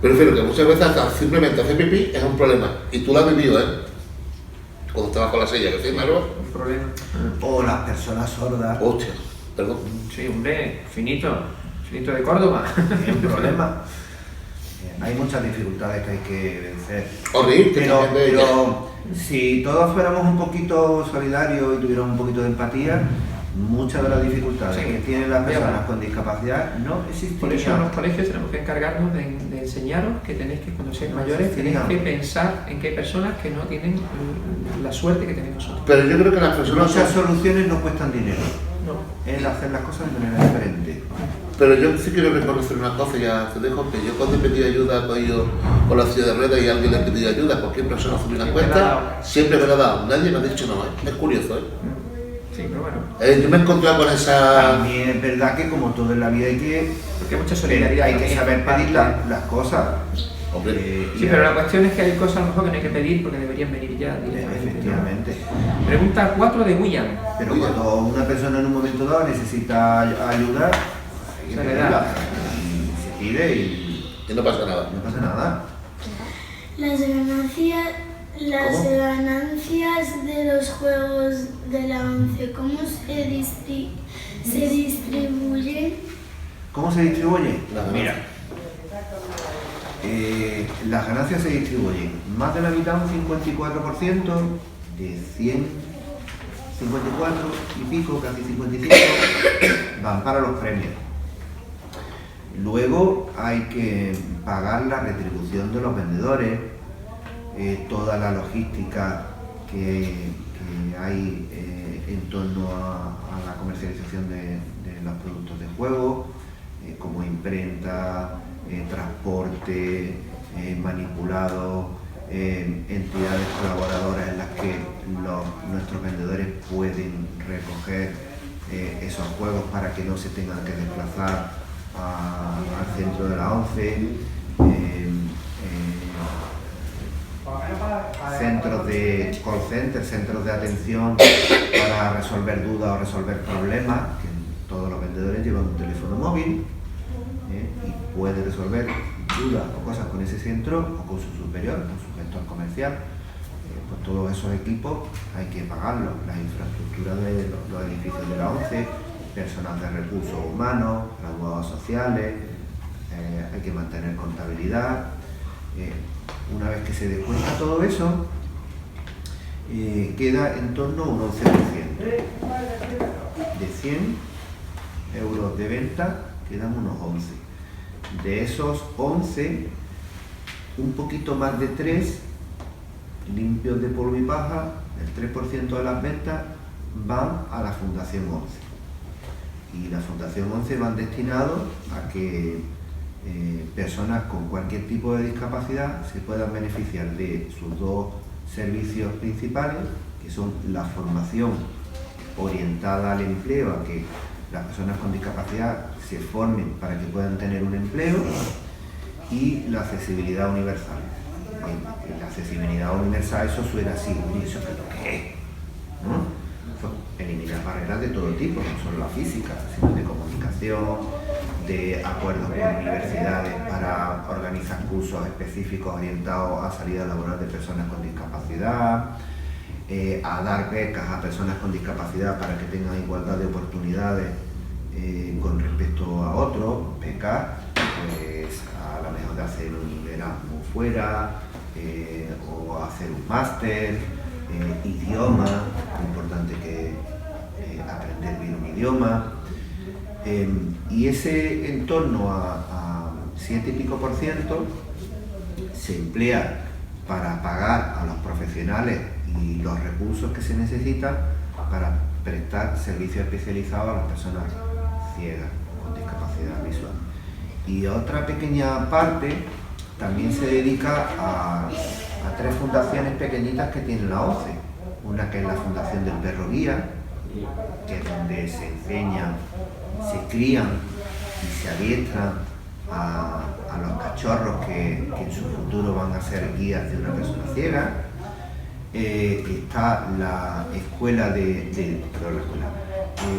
Pero en fin, que muchas veces hasta simplemente hacer pipí es un problema. Y tú lo has vivido, ¿eh? Cuando estabas con la silla, que sí, claro. Un problema. O las personas sordas. Hostia, perdón. Sí, hombre, finito de Córdoba. Es un problema. Hay muchas dificultades que hay que vencer. Pero si todos fuéramos un poquito solidarios y tuviéramos un poquito de empatía, muchas de las dificultades que tienen las personas con discapacidad no existirían. Por eso en los colegios tenemos que encargarnos de enseñaros que tenéis que, cuando seáis mayores, tenéis que pensar en que hay personas que no tienen la suerte que tenéis nosotros. Pero yo creo que las personas... Muchas soluciones no cuestan dinero. No. Es hacer las cosas de manera diferente. Pero yo sí quiero reconocer una cosa, ya te dejo, que yo cuando he pedido ayuda con la silla de ruedas y alguien le ha pedido ayuda, cualquier persona sube una encuesta, siempre me la ha dado. Nadie me ha dicho no, es curioso, ¿eh? Sí, pero bueno. Yo me he encontrado con esa... También es verdad que como todo en la vida Porque hay mucha solidaridad. hay que también, saber pedir parte. las cosas. Hombre, Sí, pero la cuestión es que hay cosas a lo mejor que no hay que pedir porque deberían venir ya directamente. Efectivamente. ¿No? Pregunta 4 de William. Pero cuando una persona en un momento dado necesita ayuda, hay que Se le pedirla. da. Y se pide y y no pasa nada. no pasa nada. Las ganancias de los juegos de la ONCE, ¿cómo se distribuyen? ¿Cómo se distribuye? Las Mira, las ganancias se distribuyen más de la mitad, un 54%, de 100, 54 y pico, casi 55, van para los premios. Luego hay que pagar la retribución de los vendedores, toda la logística que hay en torno a la comercialización de los productos de juego, como imprenta, transporte, manipulado, entidades colaboradoras en las que nuestros vendedores pueden recoger esos juegos para que no se tengan que desplazar al centro de la ONCE, centros de call center, centros de atención para resolver dudas o resolver problemas, que todos los vendedores llevan un teléfono móvil y puede resolver dudas o cosas con ese centro o con su superior, con su gestor comercial. Pues todos esos equipos hay que pagarlos, las infraestructuras de los edificios de la ONCE, personal de recursos humanos, graduados sociales, hay que mantener contabilidad. Una vez que se descuenta todo eso, queda en torno a un 11%. De 100 euros de venta quedan unos 11. De esos 11, un poquito más de 3 limpios de polvo y paja, el 3% de las ventas van a la Fundación 11. Y la Fundación 11 van destinados a que personas con cualquier tipo de discapacidad se puedan beneficiar de sus dos servicios principales, que son la formación orientada al empleo, a que las personas con discapacidad se formen para que puedan tener un empleo, y la accesibilidad universal. La accesibilidad universal, eso suena así, ¿y eso qué es lo que es? ¿No? Eliminar barreras de todo tipo, no solo la física, sino de comunicación, de acuerdos con universidades para organizar cursos específicos orientados a salida laboral de personas con discapacidad, a dar becas a personas con discapacidad para que tengan igualdad de oportunidades con respecto a otros, becas, pues a lo mejor de hacer un Erasmus fuera, o hacer un máster, idioma, muy importante que aprender bien un idioma, y ese en torno a 7 y pico % se emplea para pagar a los profesionales y los recursos que se necesitan para prestar servicios especializados a las personas ciegas con discapacidad visual. Y otra pequeña parte también se dedica a 3 fundaciones pequeñitas que tiene la ONCE. Una que es la Fundación del Perro Guía, que es donde se enseñan, se crían y se adiestran a los cachorros que en su futuro van a ser guías de una persona ciega. Está la escuela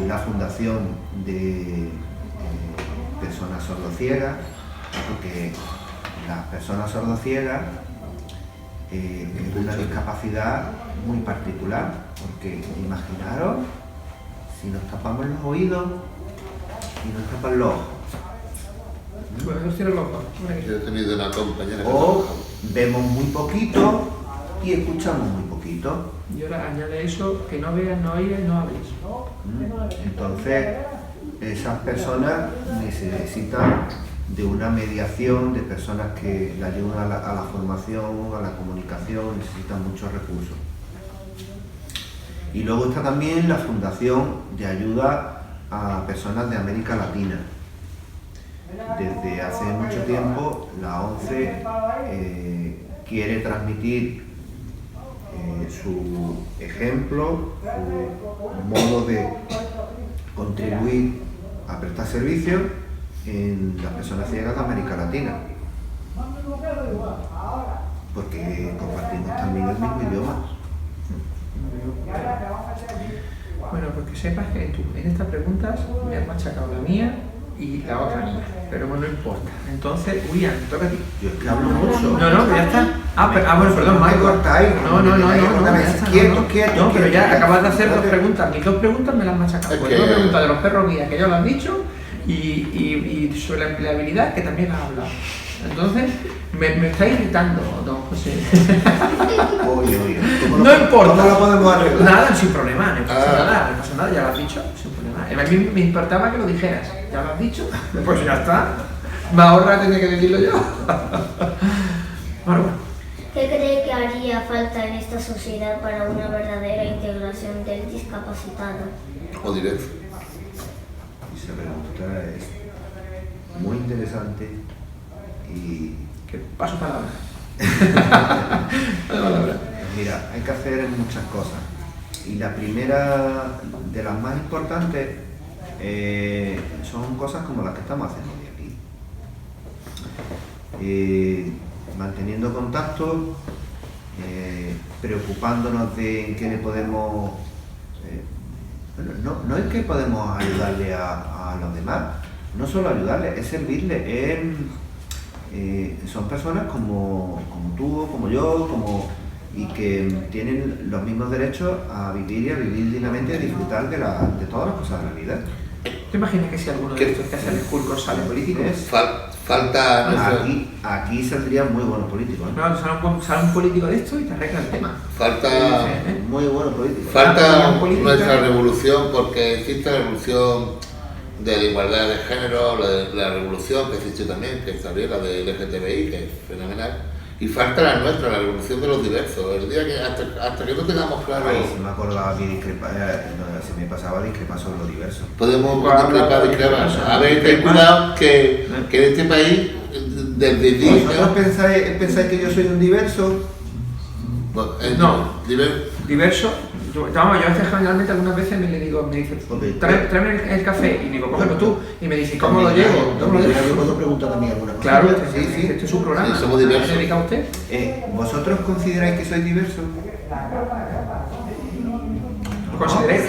la Fundación de Personas Sordociegas, porque las personas sordociegas es una discapacidad muy particular, porque imaginaros si nos tapamos los oídos y nos tapan los ojos. Bueno, no cierro los ojos. Yo he tenido una compañera que O vemos muy poquito y escuchamos muy poquito. Y ahora añade eso, que no veas, no oigas, no hables. Entonces, esas personas necesitan de una mediación, de personas que la ayudan a la formación, a la comunicación, necesitan muchos recursos. Y luego está también la Fundación de Ayuda a Personas de América Latina, desde hace mucho tiempo la ONCE quiere transmitir su ejemplo, su modo de contribuir a prestar servicios en las personas ciegas de América Latina, porque compartimos también el mismo idioma. Bueno, pues que sepas que en estas preguntas me has machacado la mía y la otra mía, pero bueno, no importa. Entonces, William, toca a ti. Yo es que hablo mucho. No, pero ya está. Bueno, perdón, me Michael. cortáis. No, ya está, Quieto. No, pero ya acabas de hacer dos preguntas. Mis dos preguntas me las has machacado. Es Pues que- una pregunta de los perros guías, que ya lo has dicho, y sobre la empleabilidad, que también has hablado. Entonces, me está irritando, don José. Oye. No importa. ¿Cómo lo podemos arreglar? Nada, sin problema, no pasa nada, ya lo has dicho, sin problema. A mí me importaba que lo dijeras, ya lo has dicho, pues ya está. Me ahorra tener que decirlo yo. Bueno. ¿Qué cree que haría falta en esta sociedad para una verdadera integración del discapacitado? O diverso. Esa pregunta es muy interesante y Que paso palabra. Palabra. mira, hay que hacer muchas cosas y la primera de las más importantes son cosas como las que estamos haciendo hoy aquí. Manteniendo contacto, preocupándonos de en qué le podemos... no es que podemos ayudarle a los demás, no solo ayudarle, es servirle. Son personas como tú, como yo, y que tienen los mismos derechos a vivir y a vivir dignamente y a disfrutar de todas las cosas de la vida. ¿Te imaginas que si alguno de estos que hace el School sale político? Falta nuestro- Aquí saldrían muy buenos políticos, ¿no? No, sale un político de esto y te arregla el tema. falta Muy buenos políticos. falta política. nuestra revolución, porque existe la revolución de la igualdad de género, la revolución que existe también, que es también la de LGTBI, que es fenomenal, y falta la nuestra, la revolución de los diversos. El día que hasta que no tengamos claro, Ay, se me acordaba que se me pasaba a discrepar sobre lo diverso. podemos Pues discrepar. A ver, ten cuidado que en este país, del ¿Vosotros pensáis que yo soy un diverso? No. diverso. Diverso. Yo a veces generalmente algunas veces me dice, Ok. tráeme el café y digo, cógelo tú. Y me dice, ¿cómo lo llevo? ¿Cómo lo Yo llevo? puedo preguntar a mí alguna cosa. Claro, sí. este es su programa. Sí, somos diversos. ¿Se dedica a usted? ¿Vosotros consideráis que soy diverso? ¿Lo consideráis?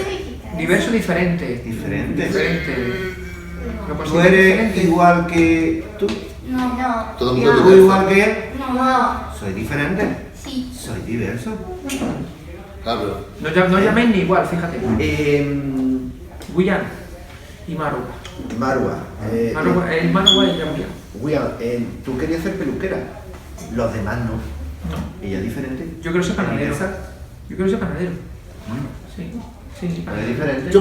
Diverso diferente. Diferente. ¿Lo ¿Tú consideráis eres diferente? igual que tú? No. Todo el mundo ¿Tú diverso. igual que él? No. ¿Soy diferente? Sí. ¿Soy diverso? Claro. No llaméis ni igual, fíjate. William y Marwa. Marwa, El Marwa y William. William, tú querías ser peluquera. Los demás no. ¿Ella es diferente? Yo quiero ser panadero. ¿Esa? Yo quiero ser panadero. Sí, ¿Es panadero. diferente? Yo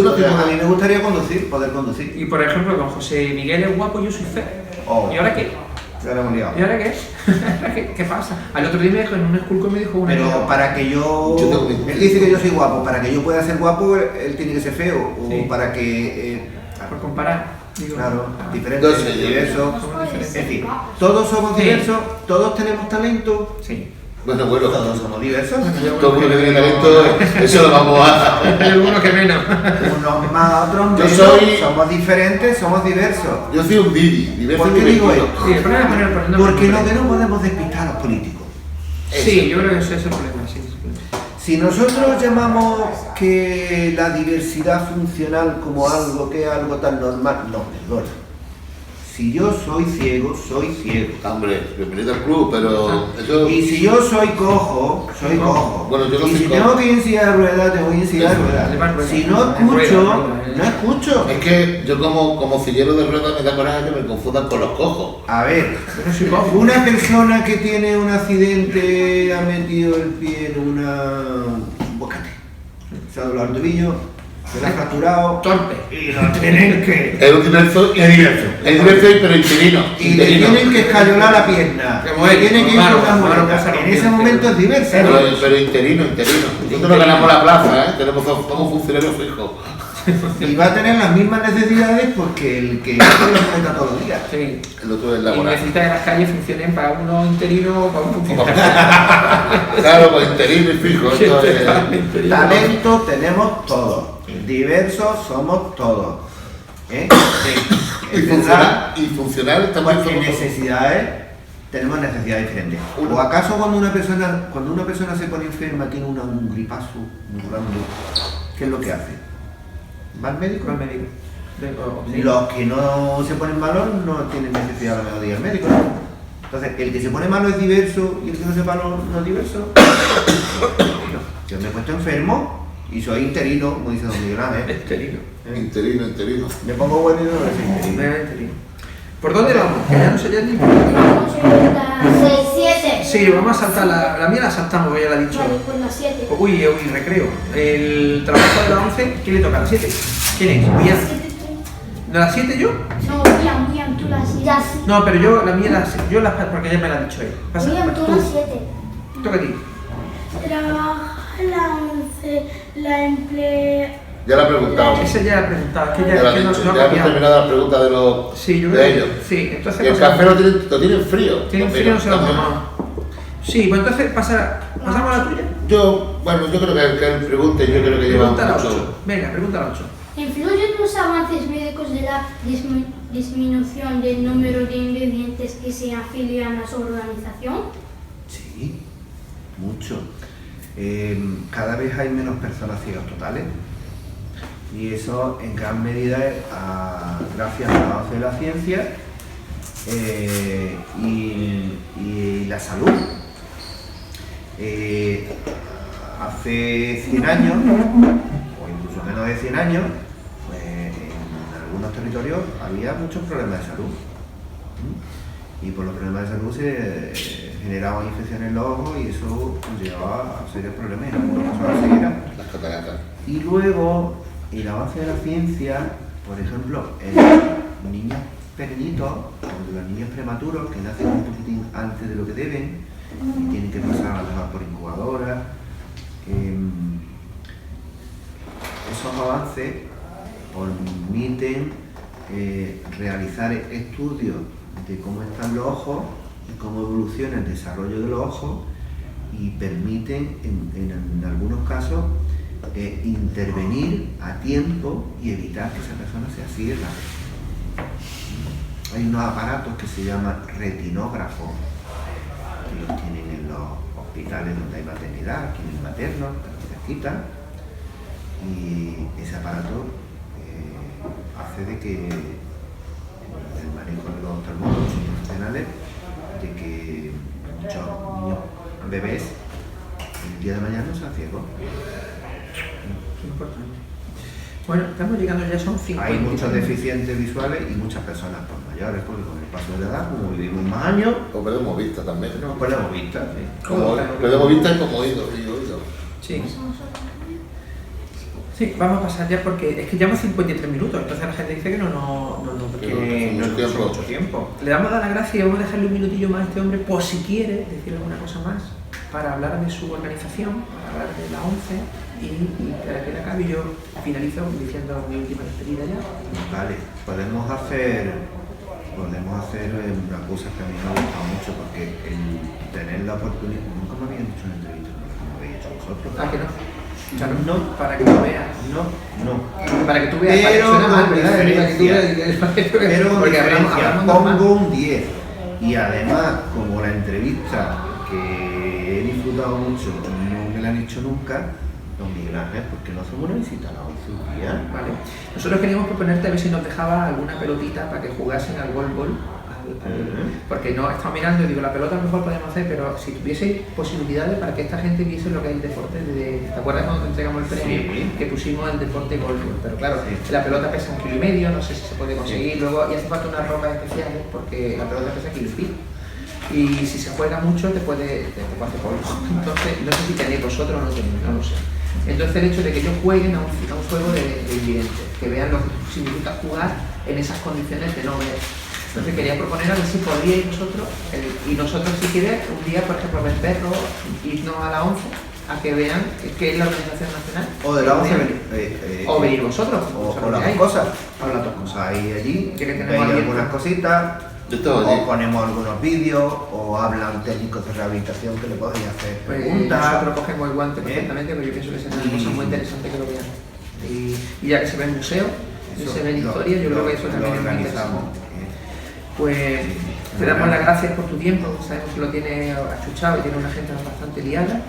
no tengo A mí me gustaría poder conducir. Y por ejemplo, don José Miguel es guapo, yo soy feo. Oh. ¿Y ahora qué? Ya lo hemos liado. ¿Y ahora qué? ¿Qué pasa? Al otro día me dijo, en un school me dijo una Pero amiga, para que Yo tengo mi- él dice que yo soy guapo, para que yo pueda ser guapo, él tiene que ser feo. Sí. O para que... por comparar, digo, claro, diferente, No sé, yo- diverso. somos diferentes. En fin, todos somos Sí. diversos, todos tenemos talento, Sí. Bueno, todos somos diversos. todo el mundo que tiene talento, eso lo vamos a... Hay algunos que menos. Unos más, otros Yo menos, soy- somos diferentes, somos diversos. Yo soy un Didi, diverso ¿Por qué y digo divertido. esto? Sí, el problema es poner por nombre. Porque no podemos despistar a los políticos. Sí, yo creo que ese es el problema, sí. ese es el problema. Si nosotros llamamos que la diversidad funcional como algo que es algo tan normal, no, perdona. Si yo soy ciego, soy ciego. Hombre, bienvenido al club, pero eso... Y si yo soy cojo, soy cojo. Bueno, yo no y soy si cojo. tengo que ir en silla de ruedas, tengo que ir en silla de Eso, ruedas. llevar ruedas. Si no En ruedas, escucho, ruedas, no escucho. Es que yo como sillero de ruedas me da coraje que me confundan con los cojos. A ver, Yo no soy cojo. una persona que tiene un accidente ha metido el pie en un bocate. Se ha doblado el tobillo, se le ha fracturado. Torpe. Y lo tienen que... Es un diverso y pero interino. Y le tienen que escayolar la pierna. Como Le él, tienen que ir claro, con una claro, muleta. pasa lo En que ese dice. momento es diverso. Pero interino. Nosotros no ganamos la plaza, ¿eh? Somos funcionarios fijos. Y va a tener las mismas necesidades porque el que no lo enfrenta todos los días. Sí. El otro es Y laboral. necesita que las calles funcionen para uno interino o para un funcionario. Claro, pues interino y fijo. Esto es... Talento tenemos todos. Diversos somos todos. ¿Eh? Y Es verdad, funcional también porque somos todos. tenemos necesidades diferentes. ¿O acaso cuando una persona se pone enferma, tiene un gripazo muy grande, qué es lo que hace? ¿Va al médico? Al médico. Sí. Los que no se ponen malos no tienen necesidad a lo mejor de ir al médico, ¿no? Entonces, el que se pone malo es diverso y el que no se malo no es diverso. No. Yo me he puesto enfermo y soy interino, como dice don Miguel Ángel. Interino. Me pongo bueno y no soy interino. Interino. ¿Por dónde vamos? Que ya no sé ya ni... 6, 7. Sí, vamos a saltar la mía, la saltamos, ya la he dicho. Vale, pues la 7. Uy, recreo. El trabajo de la 11, ¿quién le toca? ¿A la 7? ¿Quién es? William. ¿De las 7 yo? No, William, tú la 7. Ya sí. No, pero yo la mía, porque ya me la ha dicho él. William, tú la 7. Toca a ti. Trabaja la 11, la emplea. Ya la he preguntado. Esa ya la he preguntado, que Ya ya, la que he no dicho. ha Ya hemos cambiado. terminado la pregunta de los Sí, yo de creo ellos. que sí. Entonces Y el pasamos- café lo tienen frío. Tienen frío, no se lo han tomado. Sí, pues entonces pasamos a la tuya. Yo creo que él pregunte, yo creo que lleva Pregunta a la mucho. 8. Venga, pregunta a la 8. ¿Influyen los avances médicos de la disminución del número de ingredientes que se afilian a su organización? Sí, mucho. Cada vez hay menos personas ciegas totales y eso en gran medida es gracias al avance de la ciencia y la salud. Hace 100 años, o incluso menos de 100 años, pues, en algunos territorios había muchos problemas de salud. Y por los problemas de salud se generaban infecciones en los ojos y eso llevaba a serios problemas, en algunos casos a la ceguera. Las cataratas. Y luego el avance de la ciencia, por ejemplo, en los niños pequeñitos, o los niños prematuros que nacen un poquitín antes de lo que deben y tienen que pasar a lo mejor por incubadoras, esos avances permiten realizar estudios de cómo están los ojos y cómo evoluciona el desarrollo de los ojos y permiten en algunos casos intervenir a tiempo y evitar que esa persona sea ciega. Hay unos aparatos que se llaman retinógrafos, que los tienen en los hospitales donde hay maternidad, aquí en el materno, cerquita, y ese aparato hace de que el manejo de los oftalmólogos profesionales, de que muchos niños, bebés, el día de mañana no sean ciegos. Qué importante. Bueno, estamos llegando ya, son 50. Hay muchos deficientes visuales y muchas personas pues, mayores, porque con el paso de la edad, como vivimos más años, O perdemos vista también. no perdemos vista. Perdemos vista y como oído. Sí. Sí, vamos a pasar ya porque es que llevamos 53 minutos, entonces la gente dice que no es mucho tiempo. Le damos las gracias y vamos a dejarle un minutillo más a este hombre por si quiere decir alguna cosa más para hablar de su organización, para hablar de la 11 y para que le acabe. Yo finalizo diciendo mi última despedida ya. Vale, podemos hacer una cosa que a mí me ha gustado mucho porque el tener la oportunidad, nunca me habían hecho una entrevista como habéis hecho vosotros. Ah, que no. Claro, No. para que lo veas. No. Para que tú veas, para que Pero suene mal, con ¿verdad? diferencia. Para que tú veas, Pero con porque diferencia, hablamos normal. pongo un 10 y además como la entrevista que he disfrutado mucho no me la han hecho nunca, don Miguel Ángel, porque no hacemos una visita a la 11 un día. Vale. Nosotros queríamos proponerte a ver si nos dejaba alguna pelotita para que jugasen al golbol. Porque no he estado mirando y digo, la pelota a lo mejor podemos hacer, pero si tuviese posibilidades para que esta gente viese lo que es el deporte, ¿te acuerdas cuando te entregamos el premio? Sí. Que pusimos el deporte golbol, pero claro, Sí. la pelota pesa 1,5 kg, no sé si se puede conseguir, luego y hace falta unas ropas especiales porque la pelota pesa 1,5 kg. Y si se juega mucho te puede hacer polvo. Entonces, no sé si tenéis vosotros o no tenéis, no lo sé. Entonces el hecho de que ellos jueguen a un juego de invidentes, que vean lo que significa jugar en esas condiciones de no ver. Entonces quería proponer a ver si podríais vosotros, y nosotros si quieres, un día por ejemplo ver perro, irnos a la 11 a que vean qué es la organización nacional. O de la ONCE o venir vosotros. o las dos cosas. O las dos cosas. Ahí allí, Ya que tenemos veis abierto. algunas cositas, Yo todo o allí. ponemos algunos vídeos, o hablan técnicos de rehabilitación que le podéis hacer Pues preguntas. nosotros cogemos el guante perfectamente, porque yo pienso que será una cosa muy interesante que lo vean. Y ya que se ve en museo, y se ve en historia, yo creo que eso también es muy organizamos. interesante. Pues te damos las gracias por tu tiempo, sabemos que lo tienes achuchado y tiene una agenda bastante liada.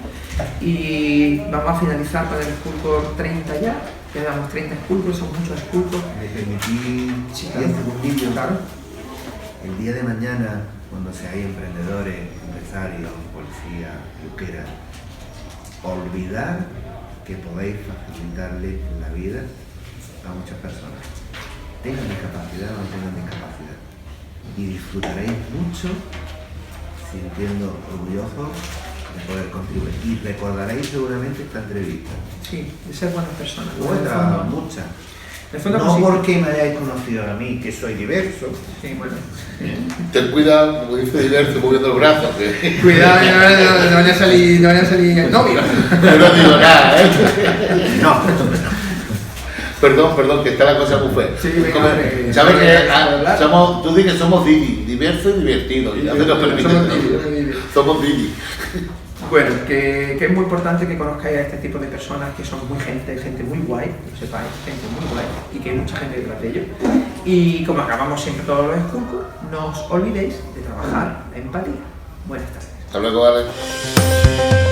Y vamos a finalizar con el Schoolcore 30 ya. Quedamos 30 Schoolcore, son muchos Schoolcore. Me permití 10 segundillos. Claro. El día de mañana, cuando seáis emprendedores, empresarios, policías, lo que quieras, olvidar que podéis facilitarle la vida a muchas personas. Tengan discapacidad o no tengan discapacidad. Y disfrutaréis mucho sintiendo orgullosos de poder contribuir. Y recordaréis seguramente esta entrevista. Sí, de ser buenas personas. U En el otras fondo- muchas. en el fondo No consigue- porque me hayáis conocido a mí, que soy diverso. Sí, bueno. Ten cuidado, como dice Diverso, moviendo el brazo, que Cuidado, no vaya a salir el novio. yo no digo nada, ¿eh? No, Perdón, que está la cosa muy fea. Sí, venga, hombre. ¿Sabes Venga, que vamos a hablar. tú dices que somos Didi, diverso y divertido? Y ya me lo permite. Somos Didi, somos Didi. Somos Didi. Bueno, que es muy importante que conozcáis a este tipo de personas que son muy gente muy guay, que lo sepáis, gente muy guay, y que hay mucha gente detrás de ellos. Y como acabamos siempre todos los Schoolcore, no os olvidéis de trabajar la empatía. Buenas tardes. Hasta luego, Alex.